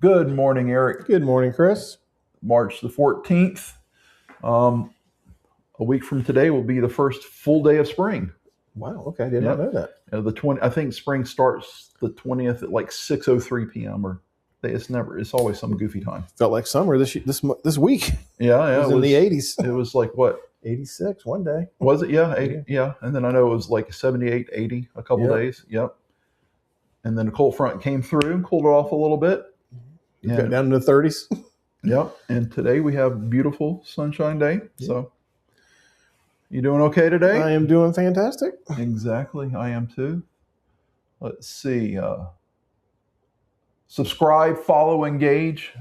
Good morning, Eric. Good morning, Chris. March the 14th. A week from today will be the first full day of spring. Wow. Okay, I did not know that. I think spring starts the 20th at like 6:03 p.m. or it's always some goofy time. Felt like summer this week. Yeah, it was in the 80s. It was like what? 86 one day. Was it? Yeah, 80. Yeah, and then I know it was like 78, 80 a couple days. Yep. And then the cold front came through and cooled it off a little bit. Got down to the 30s. Yep. And today we have a beautiful sunshine day. Yeah. So you doing okay today? I am doing fantastic. Exactly. I am too. Let's see. Subscribe, follow, engage.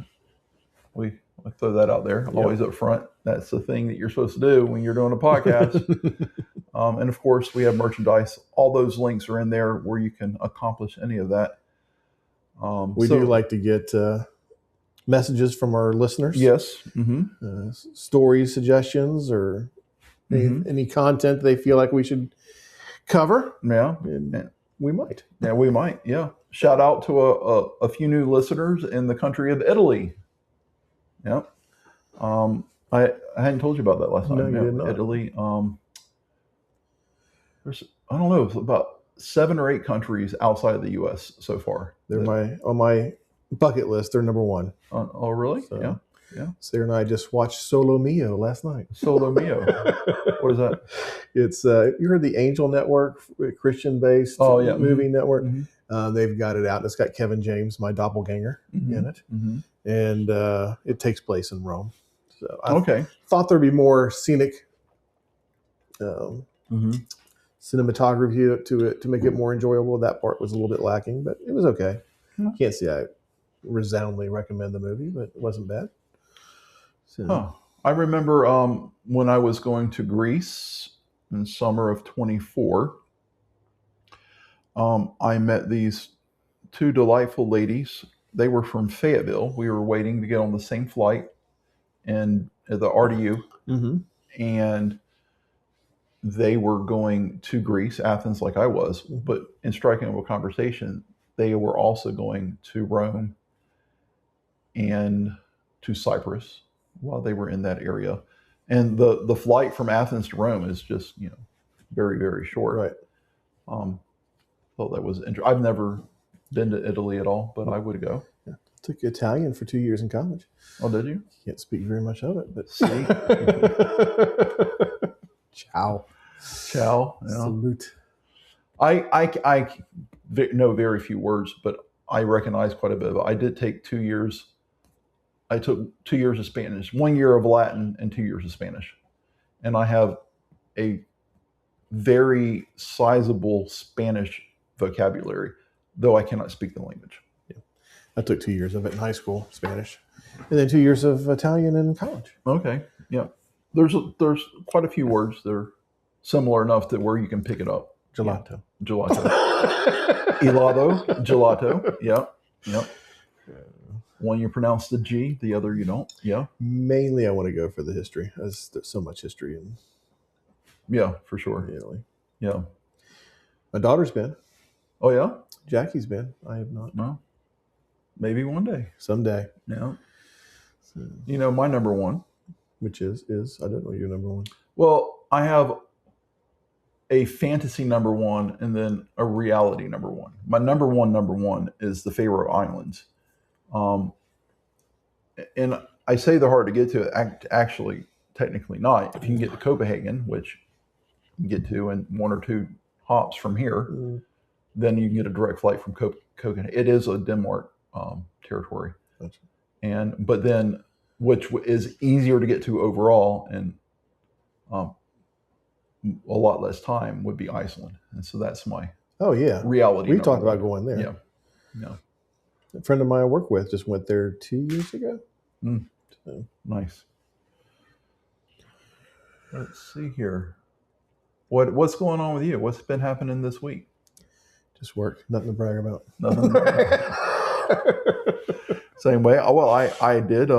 I throw that out there always up front. That's the thing that you're supposed to do when you're doing a podcast. And of course, we have merchandise. All those links are in there where you can accomplish any of that. We do like to get messages from our listeners. Yes. Stories, suggestions, or any content they feel like we should cover. Yeah. And we might. Yeah, we might. Yeah. Shout out to a few new listeners in the country of Italy. Yeah. I hadn't told you about that last time. No, you did not. Italy. There's, I don't know, it's about 7 or 8 countries outside of the U.S. so far. They're on my bucket list. They're number one. Oh, really? So, yeah. Sarah and I just watched Solo Mio last night. Solo Mio. What is that? It's you heard the Angel Network, Christian-based movie network. Mm-hmm. They've got it out. It's got Kevin James, my doppelganger, in it, and it takes place in Rome. So I thought there'd be more scenic cinematography to it to make it more enjoyable. That part was a little bit lacking, but it was okay. Can't say I resoundingly recommend the movie, but it wasn't bad. So. I remember when I was going to Greece in summer of 24, I met these 2 delightful ladies. They were from Fayetteville. We were waiting to get on the same flight and at the RDU, and they were going to Greece, Athens, like I was. But in striking up a conversation, they were also going to Rome and to Cyprus while they were in that area. And the flight from Athens to Rome is just, very, very short. Right. Thought that was interesting. I've never been to Italy at all, but I would go. Yeah. Took Italian for 2 years in college. Oh, did you? Can't speak very much of it, but see. Ciao. Yeah. Salute. I know very few words, but I recognize quite a bit of it. I did take 2 years. I took 2 years of Spanish, 1 year of Latin, and 2 years of Spanish. And I have a very sizable Spanish vocabulary, though I cannot speak the language. Yeah. I took 2 years of it in high school, Spanish, and then 2 years of Italian in college. Okay. Yeah. There's quite a few words that are similar enough to where you can pick it up. Gelato. Yeah. Gelato. Helado. Gelato. Yeah. Yep. One you pronounce the G, the other you don't. Yeah. Mainly I want to go for the history. There's so much history in. Yeah, for sure. Italy. Yeah. My daughter's been. Oh, yeah? Jackie's been. I have not. No. Maybe one day. Someday. Yeah. So, my number one. Which is I don't know your number one. Well, I have a fantasy number one and then a reality number one. My number one is the Faroe Islands. And I say they're hard to get to. Actually, technically not. If you can get to Copenhagen, which you can get to in 1 or 2 hops from here, then you can get a direct flight from Copenhagen. It is a Denmark territory, but then which is easier to get to overall and a lot less time would be Iceland, and so that's my reality. We talked about going there. Yeah. A friend of mine I work with just went there 2 years ago. So. Nice. Let's see here. What's going on with you? What's been happening this week? Just work. Nothing to brag about. Nothing to brag about. Same way. Well, I did.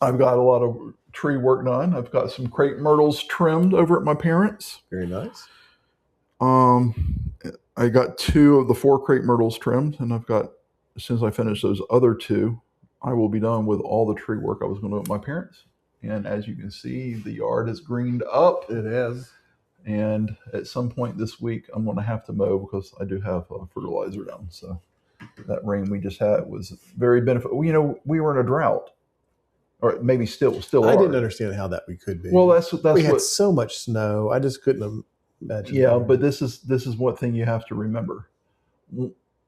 I've got a lot of tree work done. I've got some crepe myrtles trimmed over at my parents'. Very nice. I got 2 of the 4 crepe myrtles trimmed, and I've got as soon as I finish those other 2, I will be done with all the tree work I was going to do with my parents. And as you can see, the yard is greened up. It is. And at some point this week, I'm going to have to mow because I do have fertilizer down. So that rain we just had was very beneficial. You know, we were in a drought, or maybe still I are. didn't understand how that we could be. Well, that's we had so much snow. I just couldn't imagine. Yeah, but this is one thing you have to remember.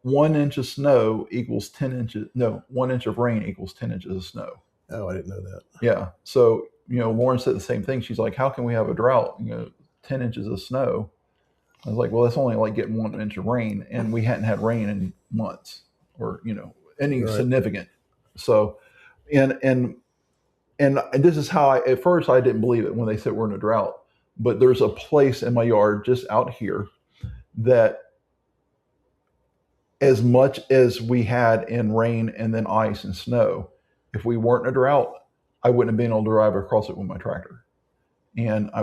1 inch of snow equals 10 inches. No, 1 inch of rain equals 10 inches of snow. Oh, I didn't know that. Yeah. So, you know, Lauren said the same thing. She's like, how can we have a drought? You know, 10 inches of snow. I was like, well, that's only like getting 1 inch of rain. And we hadn't had rain in months or, you know, any significant. So, and this is how at first I didn't believe it when they said we're in a drought. But there's a place in my yard just out here that as much as we had in rain and then ice and snow, if we weren't in a drought, I wouldn't have been able to drive across it with my tractor. And I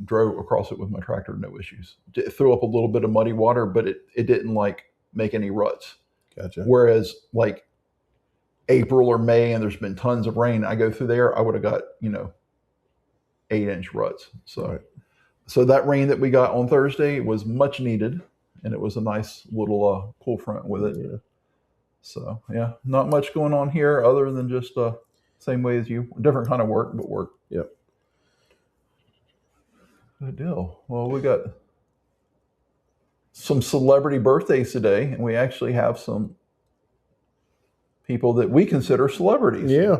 drove across it with my tractor, no issues. It threw up a little bit of muddy water, but it didn't like make any ruts. Gotcha. Whereas like April or May and there's been tons of rain, I go through there, I would have got, you know, 8-inch ruts. So that rain that we got on Thursday was much needed, and it was a nice little cool front with it. Yeah. So yeah, not much going on here other than just same way as you, different kind of work, but work. Yep. Good deal. Well, we got some celebrity birthdays today, and we actually have some people that we consider celebrities. Yeah.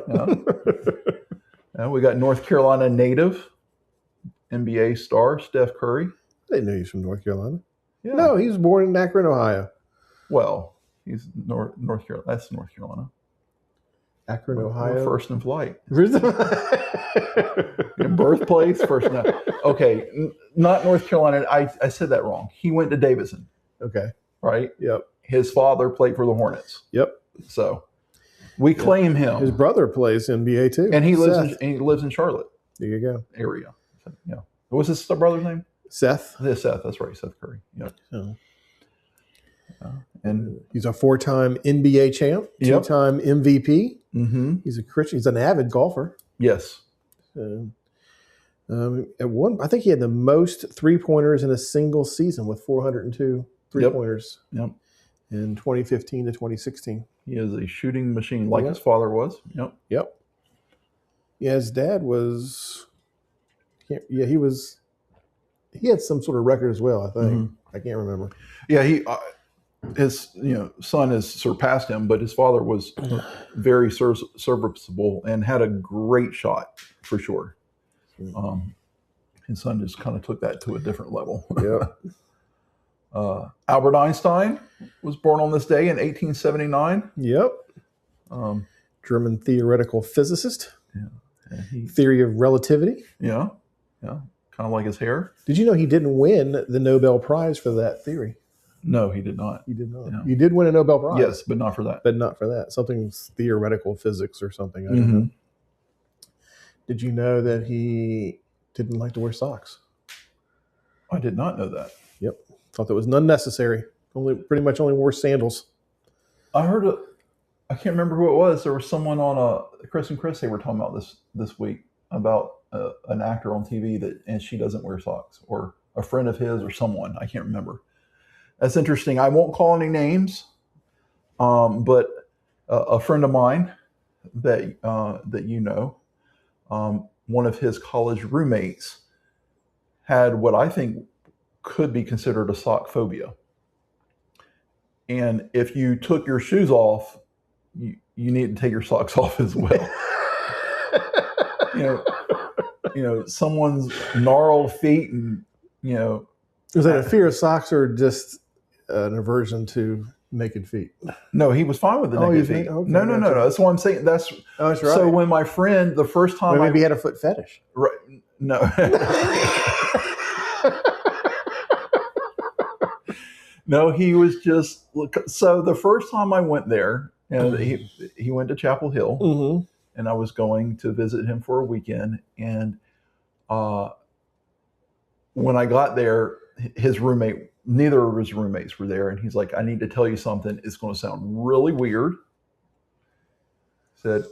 We got North Carolina native NBA star Steph Curry. I didn't know he was from North Carolina. Yeah. No, he was born in Akron, Ohio. Well, he's North Carolina. That's North Carolina. Akron, Ohio. We're first in flight. In birthplace, first. No. Okay, not North Carolina. I said that wrong. He went to Davidson. Okay. Right? Yep. His father played for the Hornets. Yep. So we claim him. His brother plays NBA too. And he lives in Charlotte. There you go. Area. Yeah. What was his brother's name? Seth. Yeah, Seth. That's right. Seth Curry. Yep. Oh. And he's a 4-time NBA champ, 2-time MVP. Mm-hmm. He's a Christian. He's an avid golfer. Yes. At one, I think he had the most 3-pointers in a single season with 402 3-pointers. Yep. In 2015 to 2016. He is a shooting machine, like his father was. Yep. Yep. Yeah, his dad was. Yeah, he was. He had some sort of record as well. I think. Mm-hmm. I can't remember. Yeah, his son has surpassed him, but his father was very serviceable and had a great shot for sure. His son just kind of took that to a different level. Yeah. Albert Einstein was born on this day in 1879. Yep. German theoretical physicist. Yeah. Theory of relativity. Yeah. Yeah. Kind of like his hair. Did you know he didn't win the Nobel Prize for that theory? No, he did not. He did not. Yeah. You did win a Nobel Prize. Yes, but not for that. But not for that. Something's theoretical physics or something. I don't know. Did you know that he didn't like to wear socks? I did not know that. Yep. Thought that was unnecessary. Pretty much only wore sandals. I heard I can't remember who it was. There was someone on Chris and Chris. They were talking about this week about an actor on TV and she doesn't wear socks, or a friend of his or someone. I can't remember. That's interesting. I won't call any names, but a friend of mine that you know, one of his college roommates had what I think could be considered a sock phobia. And if you took your shoes off, you need to take your socks off as well. Someone's gnarled feet, and Was that a fear of socks or just an aversion to naked feet? No, he was fine with the naked feet. Okay, no. That's what I'm saying. That's right. So when my friend, the first time, maybe he had a foot fetish. Right? No. No, he was just. So the first time I went there, and he went to Chapel Hill, and I was going to visit him for a weekend. And when I got there, his roommate neither of his roommates were there, and he's like, I need to tell you something. It's going to sound really weird. Said,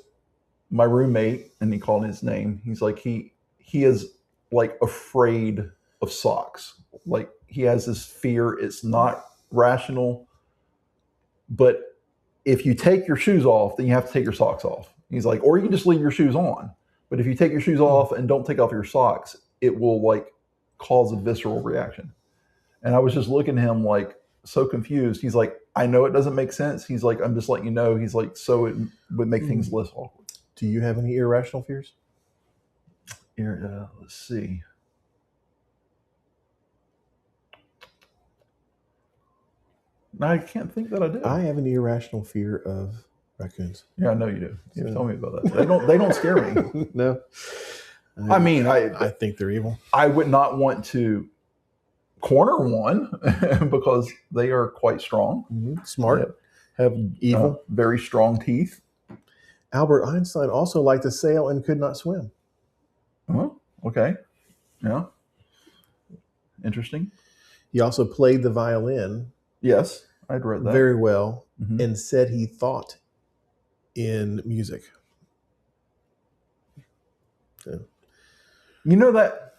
my roommate, and he called his name. He's like, he is like afraid of socks. Like he has this fear. It's not rational, but if you take your shoes off, then you have to take your socks off. He's like, or you can just leave your shoes on. But if you take your shoes off and don't take off your socks, it will like cause a visceral reaction. And I was just looking at him like so confused. He's like, I know it doesn't make sense. He's like, I'm just letting you know. He's like, so it would make things less awkward. Do you have any irrational fears? Let's see. No, I can't think that I do. I have an irrational fear of raccoons. Yeah, I know you do. You tell me about that. They don't scare me. No. I think they're evil. I would not want to corner one because they are quite strong. Mm-hmm. Smart. Have evil. Very strong teeth. Albert Einstein also liked to sail and could not swim. Oh, okay. Yeah. Interesting. He also played the violin. Yes, I'd read that. Very well, and said he thought in music. Yeah. You know, that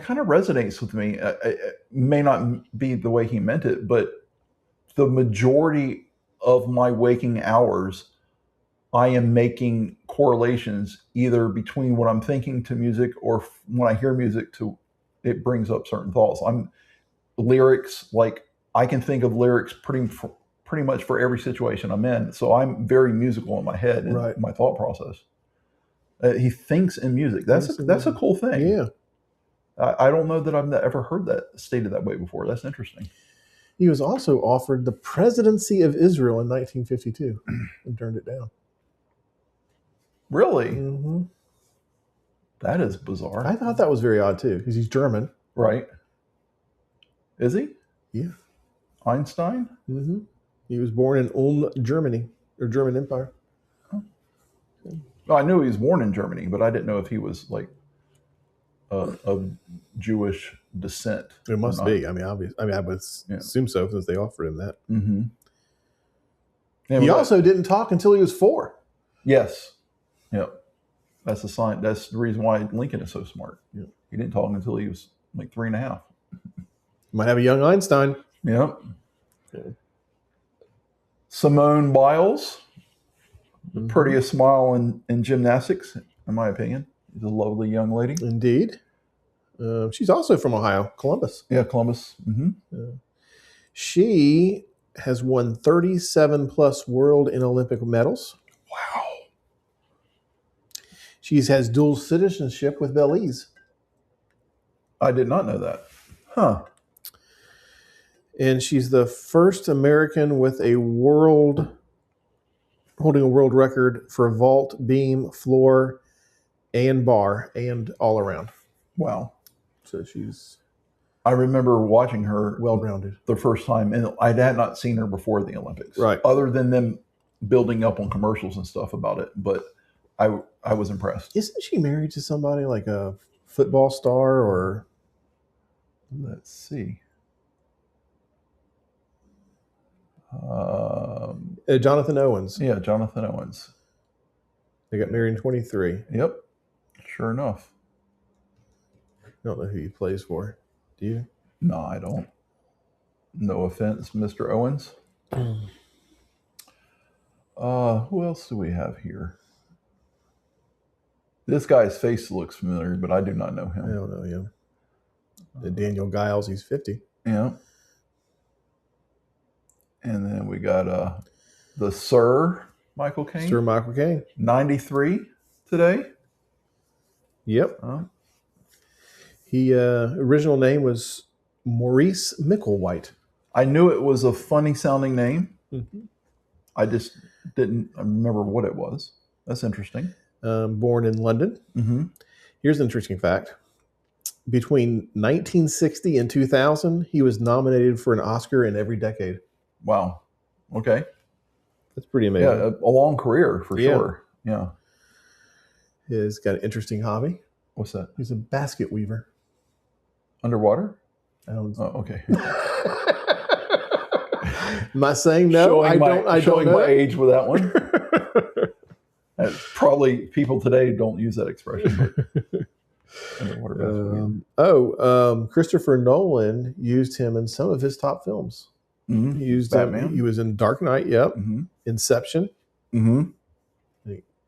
kind of resonates with me. It may not be the way he meant it, but the majority of my waking hours, I am making correlations either between what I'm thinking to music or when I hear music to it brings up certain thoughts. Lyrics, like I can think of lyrics pretty much for every situation I'm in. So I'm very musical in my head and my thought process. He thinks in music. That's a cool thing. Yeah. I don't know that I've ever heard that stated that way before. That's interesting. He was also offered the presidency of Israel in 1952 and turned it down. Really? Mm-hmm. That is bizarre. I thought that was very odd too, because he's German. Right. Is he? Yeah. Einstein? Mm-hmm. He was born in Ulm, Germany, or German Empire. Oh. Well, I knew he was born in Germany, but I didn't know if he was like of Jewish descent. It must be. I mean, obviously. I mean, I would assume so since they offered him that. Mm-hmm. He also didn't talk until he was 4. Yes. Yeah. That's a sign. That's the reason why Lincoln is so smart. Yeah. He didn't talk until he was like 3.5. Might have a young Einstein. Yep. Okay. Simone Biles, the prettiest smile in gymnastics, in my opinion. She's a lovely young lady. Indeed. She's also from Ohio, Columbus. Yeah, Columbus. Mm-hmm. She has won 37 plus world and Olympic medals. Wow. She has dual citizenship with Belize. I did not know that. Huh. And she's the first American with holding a world record for vault, beam, floor, and bar, and all around. Wow. So I remember watching her well-rounded the first time, and I had not seen her before the Olympics. Right. Other than them building up on commercials and stuff about it. But I was impressed. Isn't she married to somebody like a football star or? Let's see. Jonathan Owens. Yeah, Jonathan Owens. They got married in 23. Yep. Sure enough. I don't know who he plays for. Do you? No, I don't. No offense, Mr. Owens. Who else do we have here? This guy's face looks familiar, but I do not know him. I don't know him. Daniel Giles, he's 50. Yeah. And then we got the Sir Michael Caine. Sir Michael Caine. 93 today. Yep. He original name was Maurice Micklewhite. I knew it was a funny sounding name. Mm-hmm. I just didn't remember what it was. That's interesting. Born in London. Mm-hmm. Here's an interesting fact. Between 1960 and 2000, he was nominated for an Oscar in every decade. Wow. Okay. That's pretty amazing. Yeah, a long career for sure. Yeah. He's got an interesting hobby. What's that? He's a basket weaver. Underwater? I don't. Oh, okay. Am I saying no? I don't know. My age with that one. Probably people today don't use that expression. But Christopher Nolan used him in some of his top films. Mm-hmm. He used Batman. He was in Dark Knight. Yep. Mm-hmm. Inception. Mm-hmm.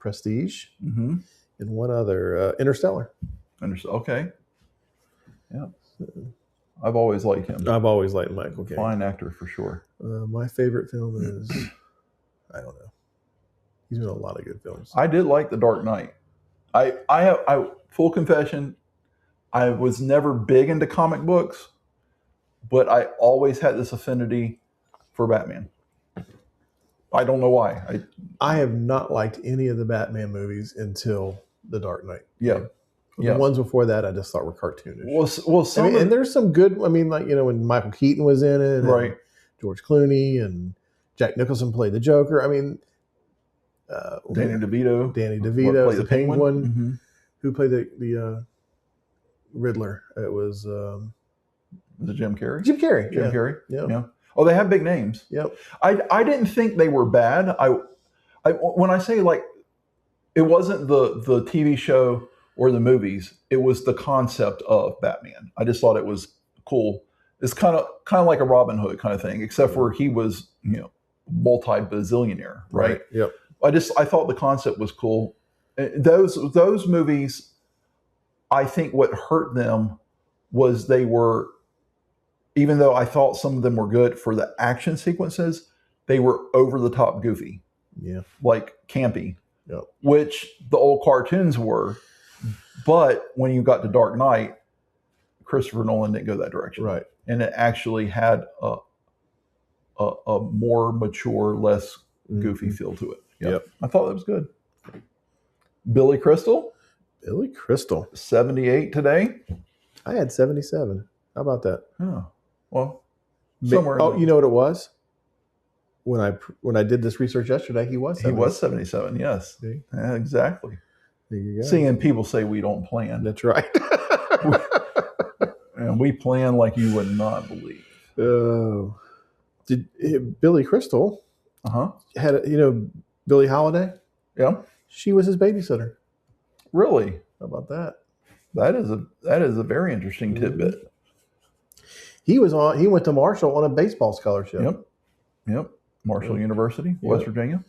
Prestige. Mm-hmm. And one other, Interstellar. Okay. Yeah. I've always liked him. I've always liked Michael Caine. Fine actor for sure. My favorite film is, I don't know. He's been in a lot of good films. I did like The Dark Knight. I full confession, I was never big into comic books, but I always had this affinity for Batman. I don't know why. I have not liked any of the Batman movies until The Dark Knight. Yeah. The ones before that I just thought were cartoonish. Well, and there's some good, when Michael Keaton was in it, right? George Clooney and Jack Nicholson played the Joker. Danny DeVito. Played the Penguin. Mm-hmm. Who played the Riddler? It was it Jim Carrey? Jim Carrey. Jim Carrey. Yeah. Oh, they have big names. Yep. I didn't think they were bad. I when I say it wasn't the TV show or the movies, it was the concept of Batman. I just thought it was cool. It's kind of like a Robin Hood kind of thing, except for he was, multi-bazillionaire, right? Yep. I thought the concept was cool. Those movies, I think what hurt them was they were, even though I thought some of them were good for the action sequences, they were over the top goofy. Yeah. Like campy. Yep. Which the old cartoons were. But when you got to Dark Knight, Christopher Nolan didn't go that direction. Right. And it actually had a more mature, less goofy feel to it. Yep. I thought that was good. Billy Crystal. 78 today. I had 77. How about that? Oh, well, somewhere. You know what it was? When I did this research yesterday, he was 77. He was 77, yes. Yeah, exactly. There you go. Seeing people say we don't plan. That's right. And we plan like you would not believe. Oh. Billy Crystal had, Billie Holiday? Yeah. She was his babysitter. Really? How about that? That is a very interesting tidbit. He went to Marshall on a baseball scholarship. Yep. Marshall University, West Virginia.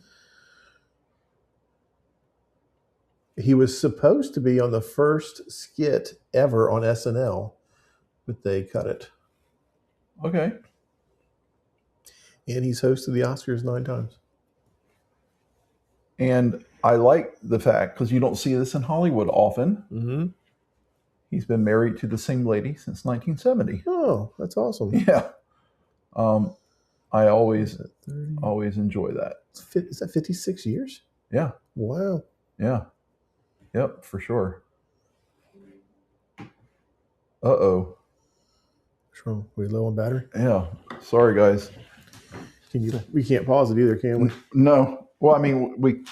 He was supposed to be on the first skit ever on SNL, but they cut it. Okay. And he's hosted the Oscars 9 times. And I like the fact, because you don't see this in Hollywood often, mm-hmm. He's been married to the same lady since 1970. Oh, that's awesome. Yeah. I always enjoy that. Is that 56 years? Yeah. Wow. Yeah. Yep, for sure. Uh-oh. What's wrong? We low on battery? Yeah. Sorry, guys. We can't pause it either, can we? No. Well, I mean,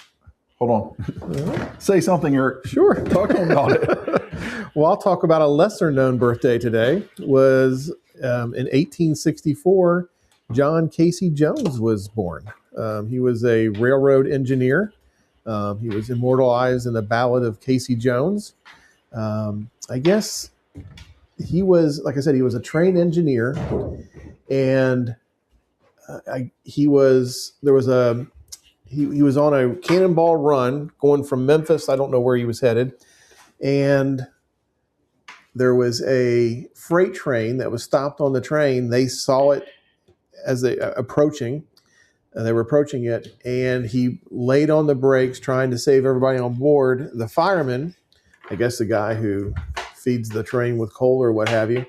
hold on. Say something, Eric. Sure. Talk to them about it. Well, I'll talk about a lesser-known birthday today. Was in 1864, John Casey Jones was born. He was a railroad engineer. He was immortalized in the Ballad of Casey Jones. I guess he was, like I said, he was a trained engineer, and he was on a cannonball run going from Memphis. I don't know where he was headed, and there was a freight train that was stopped on the train. They saw it as they approaching. They were approaching it, and he laid on the brakes trying to save everybody on board. The fireman, I guess the guy who feeds the train with coal or what have you,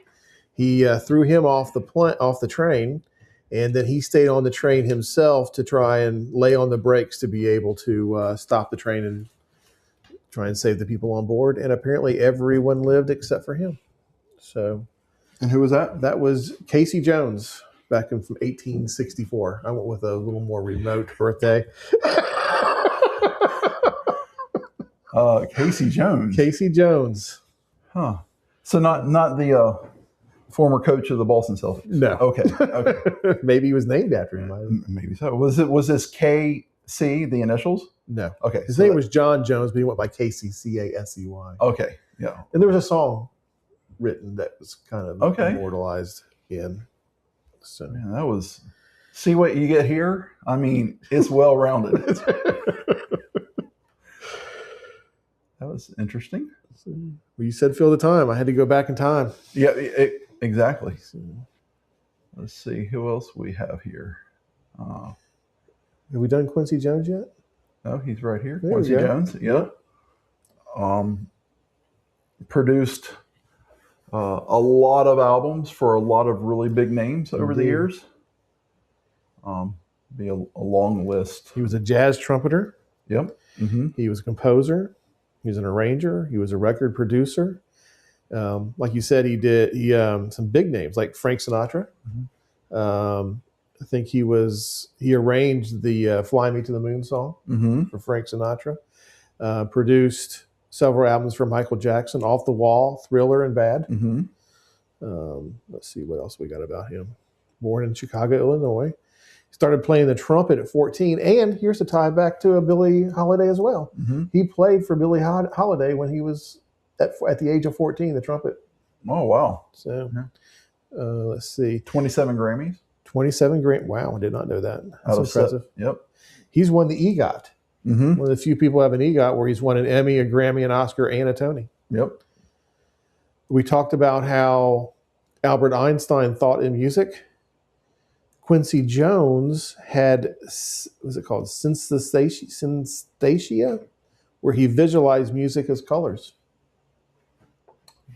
he threw him off the train, and then he stayed on the train himself to try and lay on the brakes to be able to stop the train and try and save the people on board. And apparently everyone lived except for him. So, and who was that? That was Casey Jones. Back in from 1864. I went with a little more remote birthday. Casey Jones. Casey Jones. Huh. So not the Former coach of the Boston Celtics. No. Okay. Maybe he was named after him. Maybe so. Was this KC the initials? No. Okay. His name was John Jones, but he went by KCCASEY. Okay. Yeah. And there was a song written that was kind of immortalized in. So man, that was. See what you get here? I mean, it's well rounded. That was interesting. Well, you said fill the time. I had to go back in time. Yeah, exactly. Let's see who else we have here. Have we done Quincy Jones yet? No, he's right here. There Quincy Jones. Yep. Produced a lot of albums for a lot of really big names over the years. Be a long list. He was a jazz trumpeter. Yep. Mm-hmm. He was a composer. He was an arranger. He was a record producer. Like you said, he some big names like Frank Sinatra. Mm-hmm. I think he arranged the "Fly Me to the Moon" song for Frank Sinatra. Produced several albums for Michael Jackson: "Off the Wall," "Thriller," and "Bad." Mm-hmm. Let's see what else we got about him. Born in Chicago, Illinois. Started playing the trumpet at 14, and here's a tie back to a Billie Holiday as well. Mm-hmm. He played for Billie Holiday when he was at the age of 14, the trumpet. Oh, wow. So, let's see. 27 Grammys? 27 Grammys. Wow, I did not know that. That's impressive. Yep. He's won the EGOT. Mm-hmm. One of the few people who have an EGOT where he's won an Emmy, a Grammy, an Oscar, and a Tony. Yep. We talked about how Albert Einstein thought in music. Quincy Jones had, what's it called, synesthesia, where he visualized music as colors.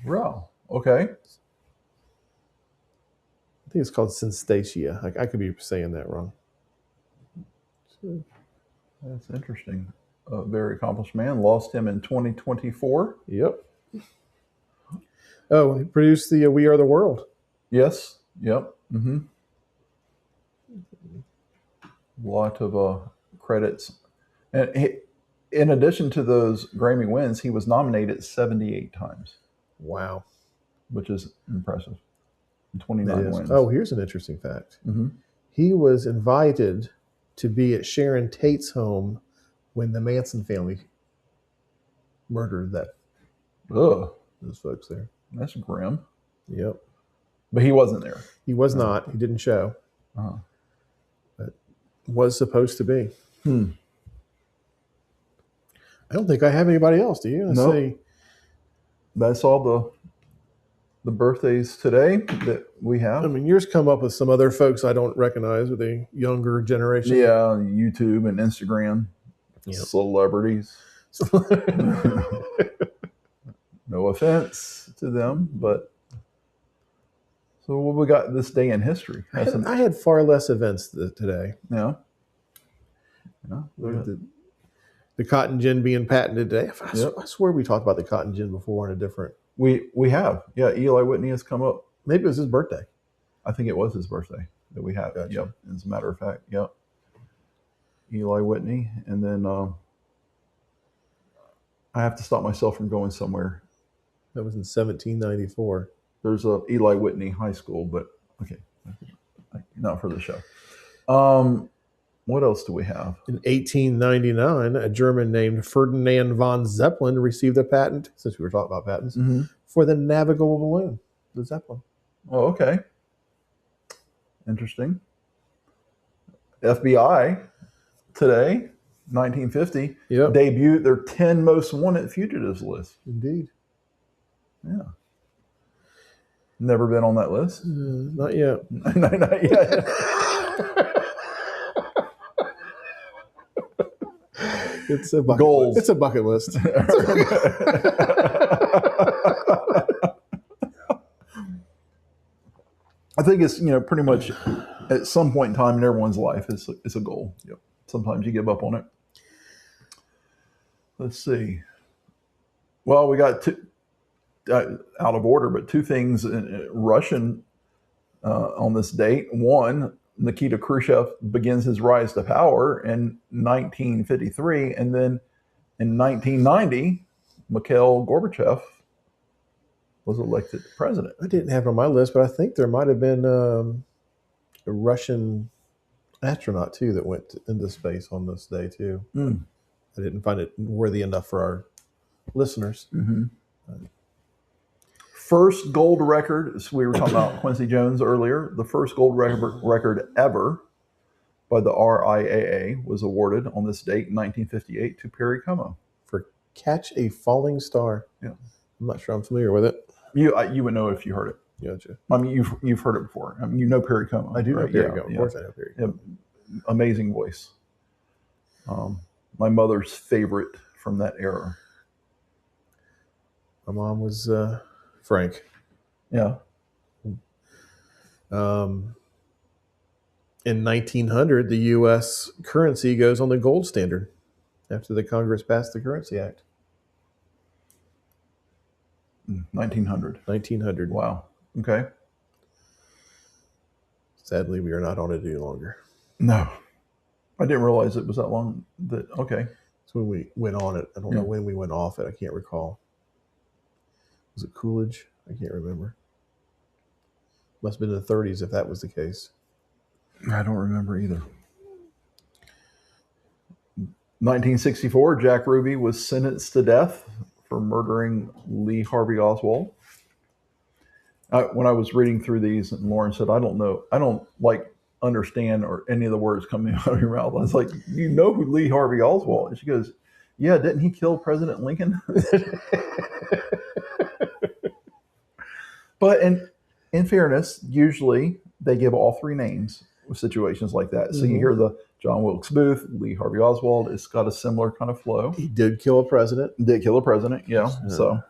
Wow. Okay. I think it's called synesthesia. I could be saying that wrong. That's interesting. A very accomplished man. Lost him in 2024. Yep. Oh, he produced the "We Are the World." Yes. Yep. Mm-hmm. A lot of credits. And in addition to those Grammy wins, he was nominated 78 times. Wow. Which is impressive. 29 wins. Oh, here's an interesting fact. Mm-hmm. He was invited to be at Sharon Tate's home when the Manson family murdered those folks there. That's grim. Yep. But he wasn't there. He was not. He didn't show. Uh-huh. But was supposed to be. I don't think I have anybody else. Do you? Let's see. That's all the birthdays today that we have. I mean, yours come up with some other folks I don't recognize with the younger generation. Yeah, YouTube and Instagram. Yep. Celebrities. No offense to them, but so what we got this day in history? I had far less events today. Yeah. The cotton gin being patented today. I swear we talked about the cotton gin before on a different. We have. Yeah, Eli Whitney has come up. Maybe it was his birthday. I think it was his birthday that we had. Gotcha. Yep. As a matter of fact, yep. Eli Whitney, and then I have to stop myself from going somewhere. That was in 1794. There's a Eli Whitney High School, but okay, not for the show. What else do we have? In 1899, a German named Ferdinand von Zeppelin received a patent, since we were talking about patents, for the navigable balloon, the Zeppelin. Oh, okay. Interesting. FBI today, 1950, debuted their 10 most wanted fugitives list. Indeed. Yeah. Never been on that list? Not yet. Not yet. It's a bucket list. It's a bucket list. I think it's pretty much at some point in time in everyone's life it's a goal. Yep. Sometimes you give up on it. Let's see. Well, we got two out of order, but two things in Russian on this date. One, Nikita Khrushchev begins his rise to power in 1953, and then in 1990, Mikhail Gorbachev was elected president. I didn't have it on my list, but I think there might have been a Russian astronaut too that went into space on this day too. I didn't find it worthy enough for our listeners. First gold record, so we were talking about Quincy Jones earlier, the first gold record ever by the RIAA was awarded on this date in 1958 to Perry Como. For Catch a Falling Star. Yeah. I'm not sure I'm familiar with it. You would know if you heard it. Gotcha. I mean, you've heard it before. I mean, you know Perry Como. I do know Perry Como. Of course I know Perry Como. Yeah. Amazing voice. My mother's favorite from that era. My mom was Frank. Yeah. In 1900, the U.S. currency goes on the gold standard after the Congress passed the Currency Act. 1900. 1900. Wow. Okay. Sadly, we are not on it any longer. No. I didn't realize it was that long. Okay. That's when we went on it. I don't know when we went off it. I can't recall. Was it Coolidge? I can't remember. Must have been in the 30s if that was the case. I don't remember either. 1964, Jack Ruby was sentenced to death for murdering Lee Harvey Oswald. When I was reading through these, and Lauren said, I don't understand or any of the words coming out of your mouth. I was like, you know who Lee Harvey Oswald? And she goes, yeah, didn't he kill President Lincoln? But in fairness, usually they give all three names with situations like that. So you hear the John Wilkes Booth, Lee Harvey Oswald. It's got a similar kind of flow. He did kill a president. Yeah. So.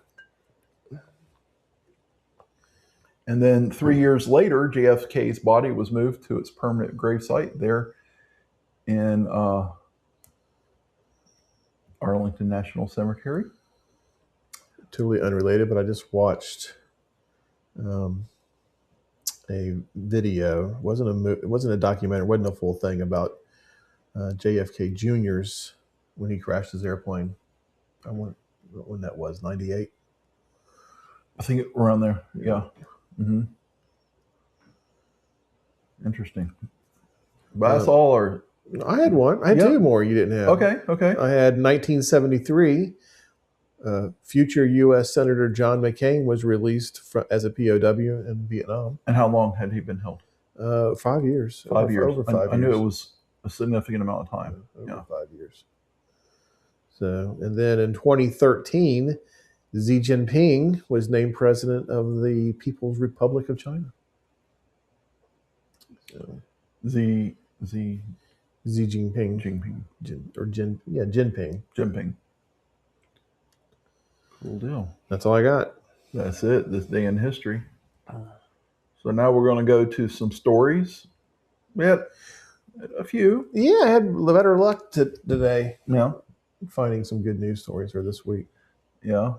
And then 3 years later, JFK's body was moved to its permanent gravesite there in Arlington National Cemetery. Totally unrelated, but I just watched a video. It wasn't a documentary. It wasn't a full thing about JFK Jr.'s when he crashed his airplane. I wonder when that was, 98? I think around there, yeah. Interesting. But that's all our... I had one. I had two more you didn't have. Okay. I had 1973. Future U.S. Senator John McCain was released as a POW in Vietnam. And how long had he been held? 5 years. 5 years. Over 5 years. I knew it was a significant amount of time. Over 5 years. So, and then in 2013, Xi Jinping was named president of the People's Republic of China. So, Xi Jinping. Jinping. Cool deal. That's all I got. That's it. This day in history. So now we're going to go to some stories. We had a few. Yeah, I had better luck today. Yeah. Finding some good news stories for this week. Yeah.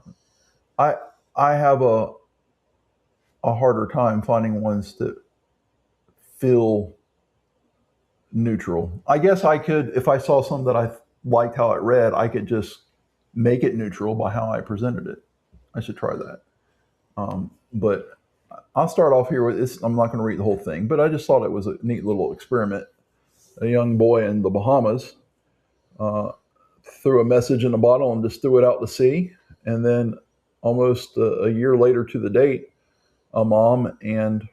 I have a harder time finding ones that feel neutral. I guess I could, if I saw some that I liked how it read, I could just make it neutral by how I presented it. I should try that. But I'll start off here with this. I'm not going to read the whole thing, but I just thought it was a neat little experiment. A young boy in the Bahamas threw a message in a bottle and just threw it out to sea. And then almost a year later to the date, a mom and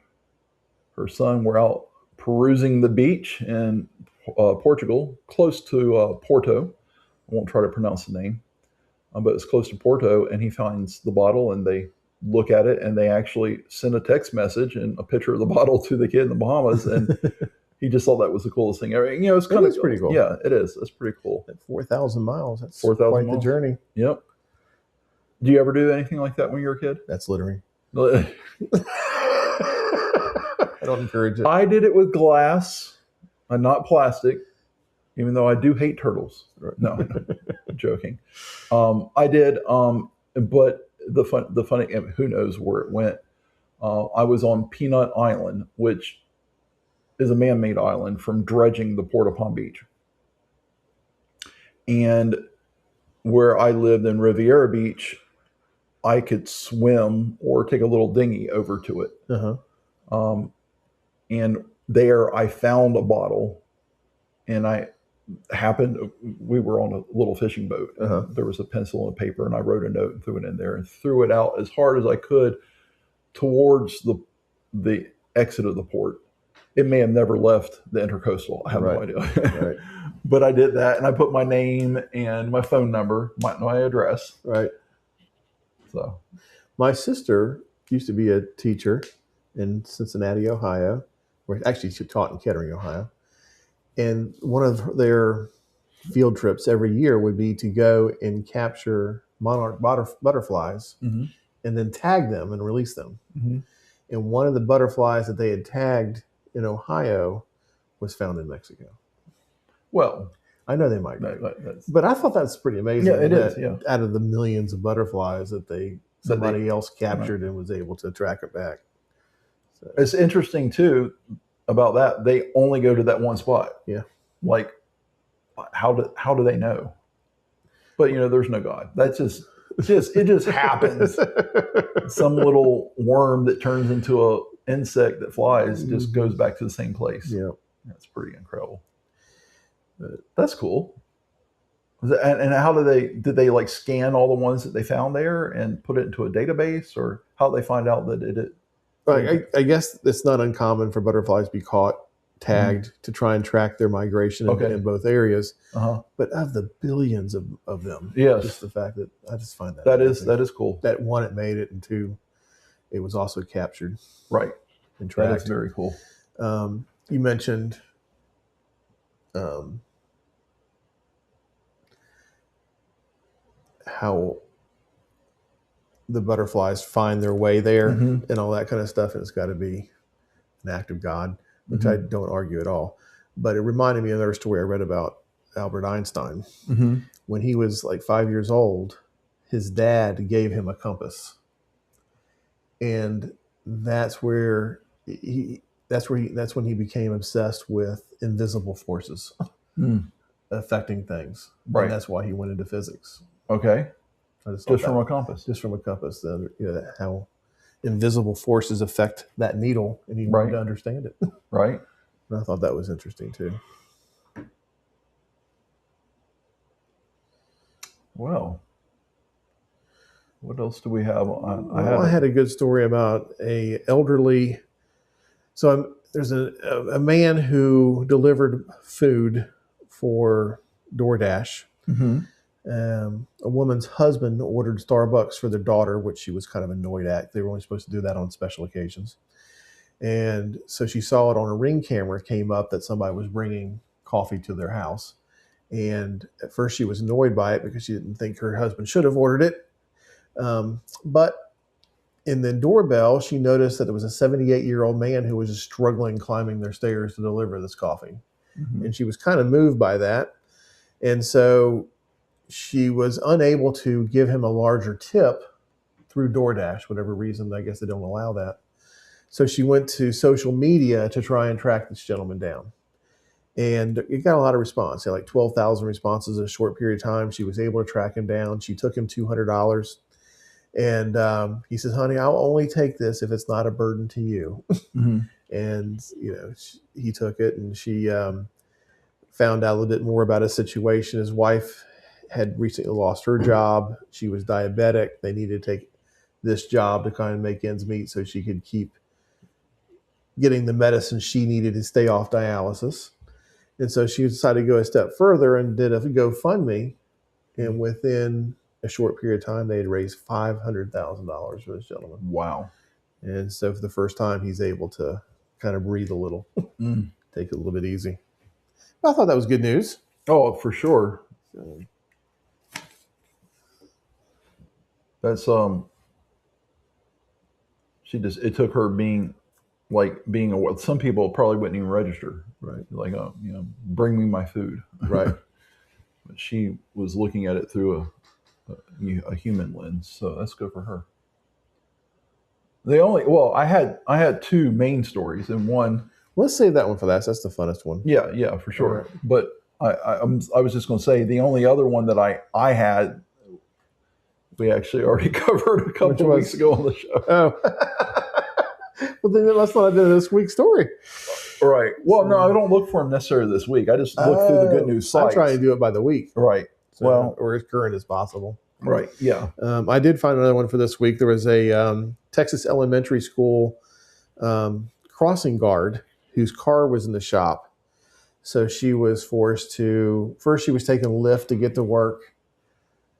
her son were out perusing the beach in Portugal, close to Porto. I won't try to pronounce the name, but it's close to Porto. And he finds the bottle and they look at it and they actually send a text message and a picture of the bottle to the kid in the Bahamas. And he just thought that was the coolest thing ever. You know, it's kind of pretty cool. Yeah, it is. It's pretty cool. At 4,000 miles. That's 4,000 quite miles. the journey. Yep. Do you ever do anything like that when you were a kid? That's littering. I don't encourage it. I did it with glass and not plastic, even though I do hate turtles. No, I'm joking. I did, but the funny, who knows where it went. I was on Peanut Island, which is a man-made island from dredging the port of Palm Beach. And where I lived in Riviera Beach, I could swim or take a little dinghy over to it. And there I found a bottle, and we were on a little fishing boat. There was a pencil and paper, and I wrote a note and threw it in there and threw it out as hard as I could towards the exit of the port. It may have never left the intercoastal. I have no idea. But I did that, and I put my name and my phone number, my address. So my sister used to be a teacher in Cincinnati, Ohio, where actually she taught in Kettering, Ohio. And one of their field trips every year would be to go and capture monarch butterflies and then tag them and release them. And one of the butterflies that they had tagged in Ohio was found in Mexico. Well, I know they migrate, but I thought that's pretty amazing. Yeah, it is. Yeah. Out of the millions of butterflies that somebody else captured and was able to track it back. So. It's interesting too about that. They only go to that one spot. Yeah. Like, how do they know? But there's no God. That's it just happens. Some little worm that turns into a insect that flies just goes back to the same place. Yeah. That's pretty incredible. That's cool. And how did they like scan all the ones that they found there and put it into a database, or how did they find out that it? I guess it's not uncommon for butterflies to be caught, tagged to try and track their migration in both areas. But of the billions of them, just the fact that I just find that is cool. That one, it made it, and two, it was also captured. Right. And tracked. That is very cool. You mentioned how the butterflies find their way there and all that kind of stuff. And it's got to be an act of God, which I don't argue at all. But it reminded me of another story I read about Albert Einstein. When he was like 5 years old, his dad gave him a compass. And that's when he became obsessed with invisible forces affecting things. Right. And that's why he went into physics. Okay. Just from a compass. How invisible forces affect that needle, and he wanted to understand it. Right. And I thought that was interesting too. Well, what else do we have? I had a good story about a elderly. So there's a man who delivered food for DoorDash. A woman's husband ordered Starbucks for their daughter, which she was kind of annoyed at. They were only supposed to do that on special occasions. And so she saw it on a Ring camera, came up that somebody was bringing coffee to their house. And at first she was annoyed by it because she didn't think her husband should have ordered it. But in the doorbell, she noticed that it was a 78-year-old man who was just struggling climbing their stairs to deliver this coffee. And she was kind of moved by that. And so she was unable to give him a larger tip through DoorDash, whatever reason. I guess they don't allow that. So she went to social media to try and track this gentleman down. And it got a lot of response. Like 12,000 responses in a short period of time. She was able to track him down. She took him $200. And he says, honey, I'll only take this if it's not a burden to you. And, he took it, and she found out a little bit more about his situation. His wife had recently lost her job. She was diabetic. They needed to take this job to kind of make ends meet so she could keep getting the medicine she needed to stay off dialysis. And so she decided to go a step further and did a GoFundMe. And within a short period of time, they had raised $500,000 for this gentleman. Wow. And so for the first time, he's able to kind of breathe a little, take it a little bit easy. I thought that was good news. Oh, for sure. That's it took her being aware. Some people probably wouldn't even register. Right. Like, bring me my food. Right. But she was looking at it through a human lens. So that's good for her. I had two main stories, and one. Let's save that one for last. That's the funnest one. Yeah, for sure. Right. But I was just going to say the only other one that I had we actually already covered a couple of weeks ago on the show. Oh. Well, then it must not have been this week's story. Right. Well, no, I don't look for them necessarily this week. I just look through the good news sites. I'm trying to do it by the week. Right. So, or as current as possible. Right. Yeah. I did find another one for this week. There was a Texas elementary school crossing guard whose car was in the shop. So she was forced to, first she was taking a Lyft to get to work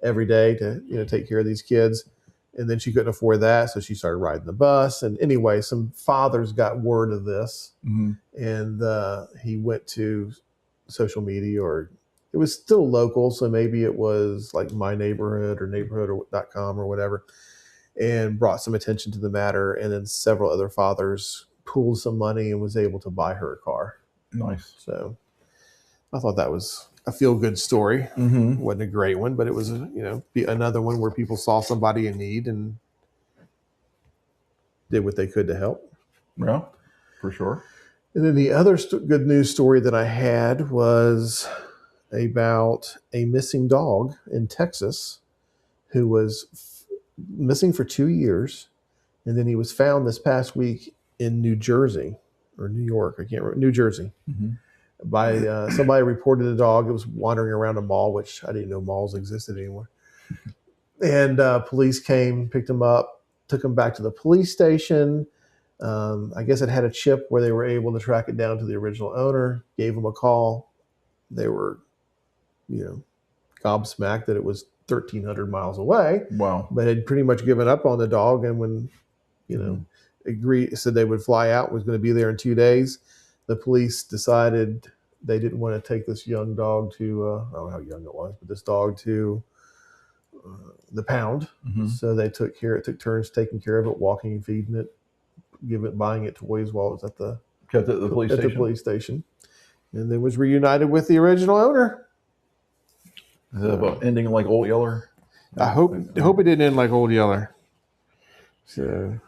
every day to take care of these kids. And then she couldn't afford that. So she started riding the bus. And anyway, some fathers got word of this. Mm-hmm. And he went to social media, or it was still local. So maybe it was like My Neighborhood or neighborhood.com or whatever, and brought some attention to the matter. And then several other fathers pooled some money and was able to buy her a car. Nice. So I thought that was a feel-good story. Mm-hmm. It wasn't a great one, but it was, another one where people saw somebody in need and did what they could to help. Yeah, for sure. And then the other good news story that I had was about a missing dog in Texas who was missing for 2 years. And then he was found this past week in New Jersey or New York. I can't remember. New Jersey. Mm-hmm. By somebody reported a dog. It was wandering around a mall, which I didn't know malls existed anymore. And police came, picked him up, took him back to the police station. I guess it had a chip where they were able to track it down to the original owner, gave him a call. They were, gobsmacked that it was 1,300 miles away. Wow. But had pretty much given up on the dog. And when, said they would fly out, was going to be there in 2 days, the police decided they didn't want to take this young dog to, I don't know how young it was, but this dog to the pound. Mm-hmm. So they took turns taking care of it, walking and feeding it, buying it toys while it was at the police station. And then was reunited with the original owner. Is it about ending like Old Yeller? I hope it didn't end like Old Yeller. So,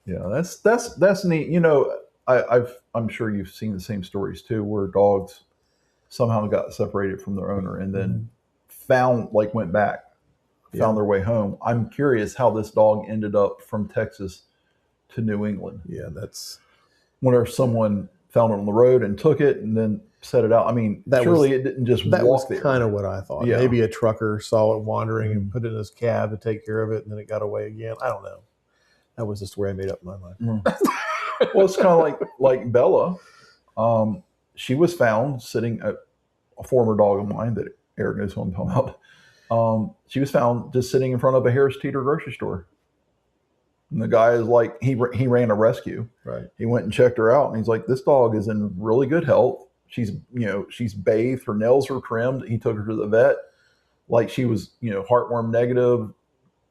yeah, that's neat. I'm sure you've seen the same stories too, where dogs somehow got separated from their owner and then found their way home. I'm curious how this dog ended up from Texas to New England. Yeah, that's whenever someone found it on the road and took it and then set it out. I mean, it didn't just walk there. That was kind of what I thought. Yeah. Maybe a trucker saw it wandering and put it in his cab to take care of it, and then it got away again. I don't know. That was the story I made up in my mind. Well, it's kind of like Bella. She was found sitting at a former dog of mine that Eric knows who I'm talking about. She was found just sitting in front of a Harris Teeter grocery store. And the guy is like, he ran a rescue. Right. He went and checked her out, and he's like, this dog is in really good health. She's bathed, her nails are trimmed. He took her to the vet. Like she was, heartworm negative,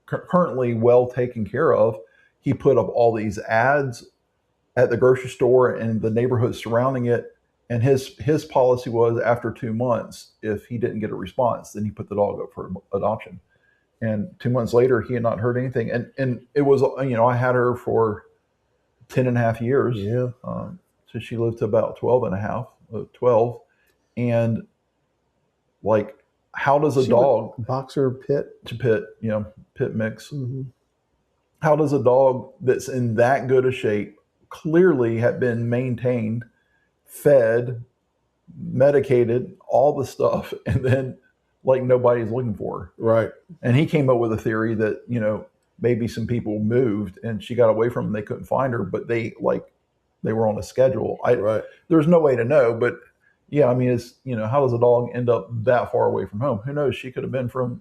currently well taken care of. He put up all these ads at the grocery store and the neighborhood surrounding it. And his policy was after 2 months, if he didn't get a response, then he put the dog up for adoption. And 2 months later, he had not heard anything. And it was, I had her for 10 and a half years. Yeah. So she lived to about 12. And like, how does a dog... Boxer pit? To pit, pit mix. Mm-hmm. How does a dog that's in that good a shape clearly have been maintained, fed, medicated, all the stuff, and then like nobody's looking for her? Right. And he came up with a theory that, maybe some people moved and she got away from them. They couldn't find her, but they were on a schedule. Right. There's no way to know, but yeah, I mean, it's, how does a dog end up that far away from home? Who knows? She could have been from,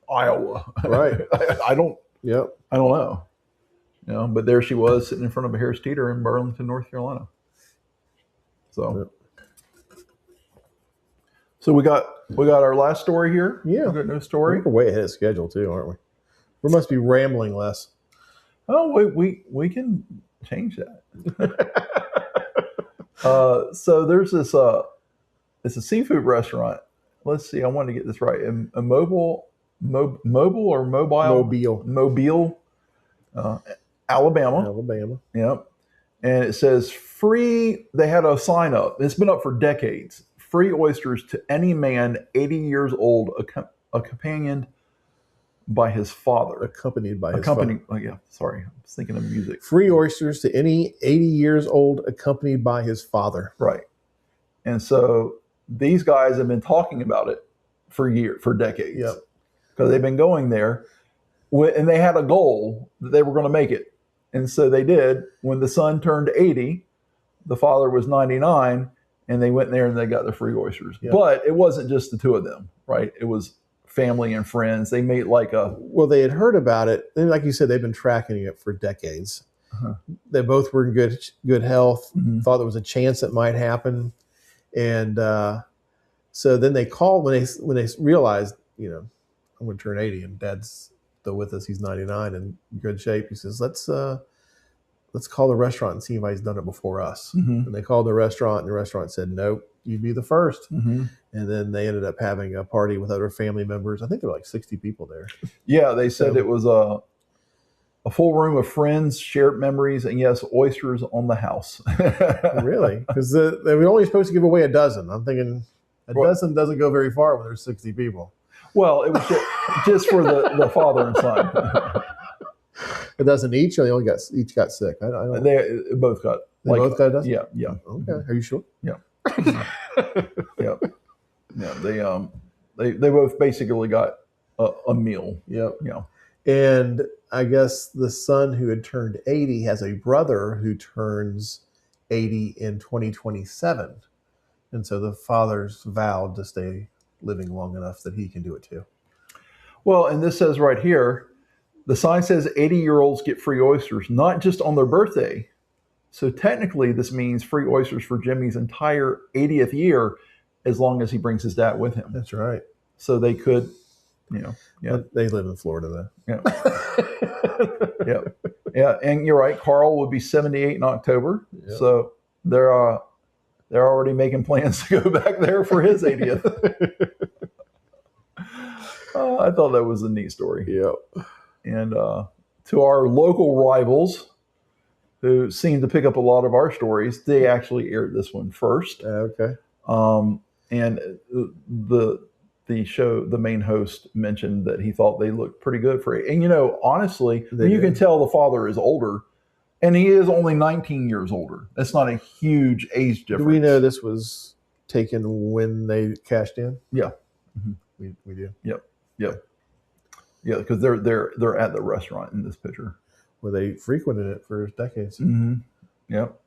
Iowa. Right. I don't know. But there she was sitting in front of a Harris Teeter in Burlington, North Carolina. So, So we got our last story here. Yeah. We got no story. We're way ahead of schedule too, aren't we? We must be rambling less. Oh, we can change that. So there's this it's a seafood restaurant. Let's see, I want to get this right. A Mobile, Alabama. Yep. And it says free. They had a sign up. It's been up for decades. Free oysters to any man 80 years old, accompanied by his father. Accompanied by his father. Oh, yeah, sorry. I was thinking of music. Free oysters to any 80 years old accompanied by his father. Right. And so these guys have been talking about it for decades. Yep. Because they've been going there, and they had a goal that they were going to make it. And so they did. When the son turned 80, the father was 99, and they went there and they got the free oysters. Yep. But it wasn't just the two of them, right? It was family and friends. They made well, they had heard about it. And like you said, they've been tracking it for decades. Uh-huh. They both were in good health, thought there was a chance it might happen. And so then they called when they realized, I'm going to turn 80 and Dad's still with us. He's 99 and in good shape. He says, let's call the restaurant and see if he's done it before us. Mm-hmm. And they called the restaurant, and the restaurant said, nope, you'd be the first. Mm-hmm. And then they ended up having a party with other family members. I think there were like 60 people there. Yeah, they said it was a full room of friends, shared memories, and yes, oysters on the house. Really? Because they were only supposed to give away a dozen. I'm thinking dozen doesn't go very far when there's 60 people. Well, it was just for the father and son. A dozen each, or they each got sick? I don't. They both got. They both got a dozen? Yeah. Okay. Are you sure? Yeah. Yeah. They both basically got a meal. Yep. Yeah. And I guess the son who had turned 80 has a brother who turns 80 in 2027. And so the father's vowed to stay living long enough that he can do it too. Well, and this says right here, the sign says 80-year-olds get free oysters, not just on their birthday. So technically, this means free oysters for Jimmy's entire 80th year, as long as he brings his dad with him. That's right. So they could, yeah. But they live in Florida, though. Yeah. Yeah. And you're right. Carl will be 78 in October. Yep. So they're already making plans to go back there for his 80th. I thought that was a neat story. Yep. And to our local rivals, who seem to pick up a lot of our stories, they actually aired this one first. Okay. And the main host mentioned that he thought they looked pretty good for it. And honestly, you can tell the father is older, and he is only 19 years older. That's not a huge age difference. Do we know this was taken when they cashed in? Yeah. Mm-hmm. We do. Yep. Yep. Yeah, because they're at the restaurant in this picture. Well, they frequented it for decades. Mm-hmm. Yep.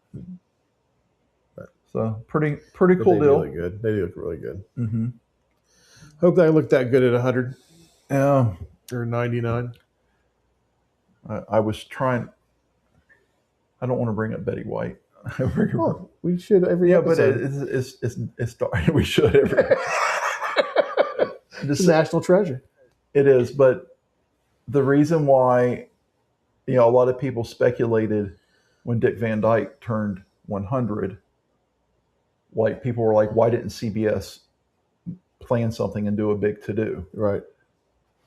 So pretty cool deal. Really good. They look really good. Mm-hmm. Hope they look that good at 100. Yeah. Or 99. I was trying. I don't want to bring up Betty White. Well, we should every episode. But it's we should every. It's a national treasure. It is, but the reason why, a lot of people speculated when Dick Van Dyke turned 100, like people were like, why didn't CBS plan something and do a big to-do? Right.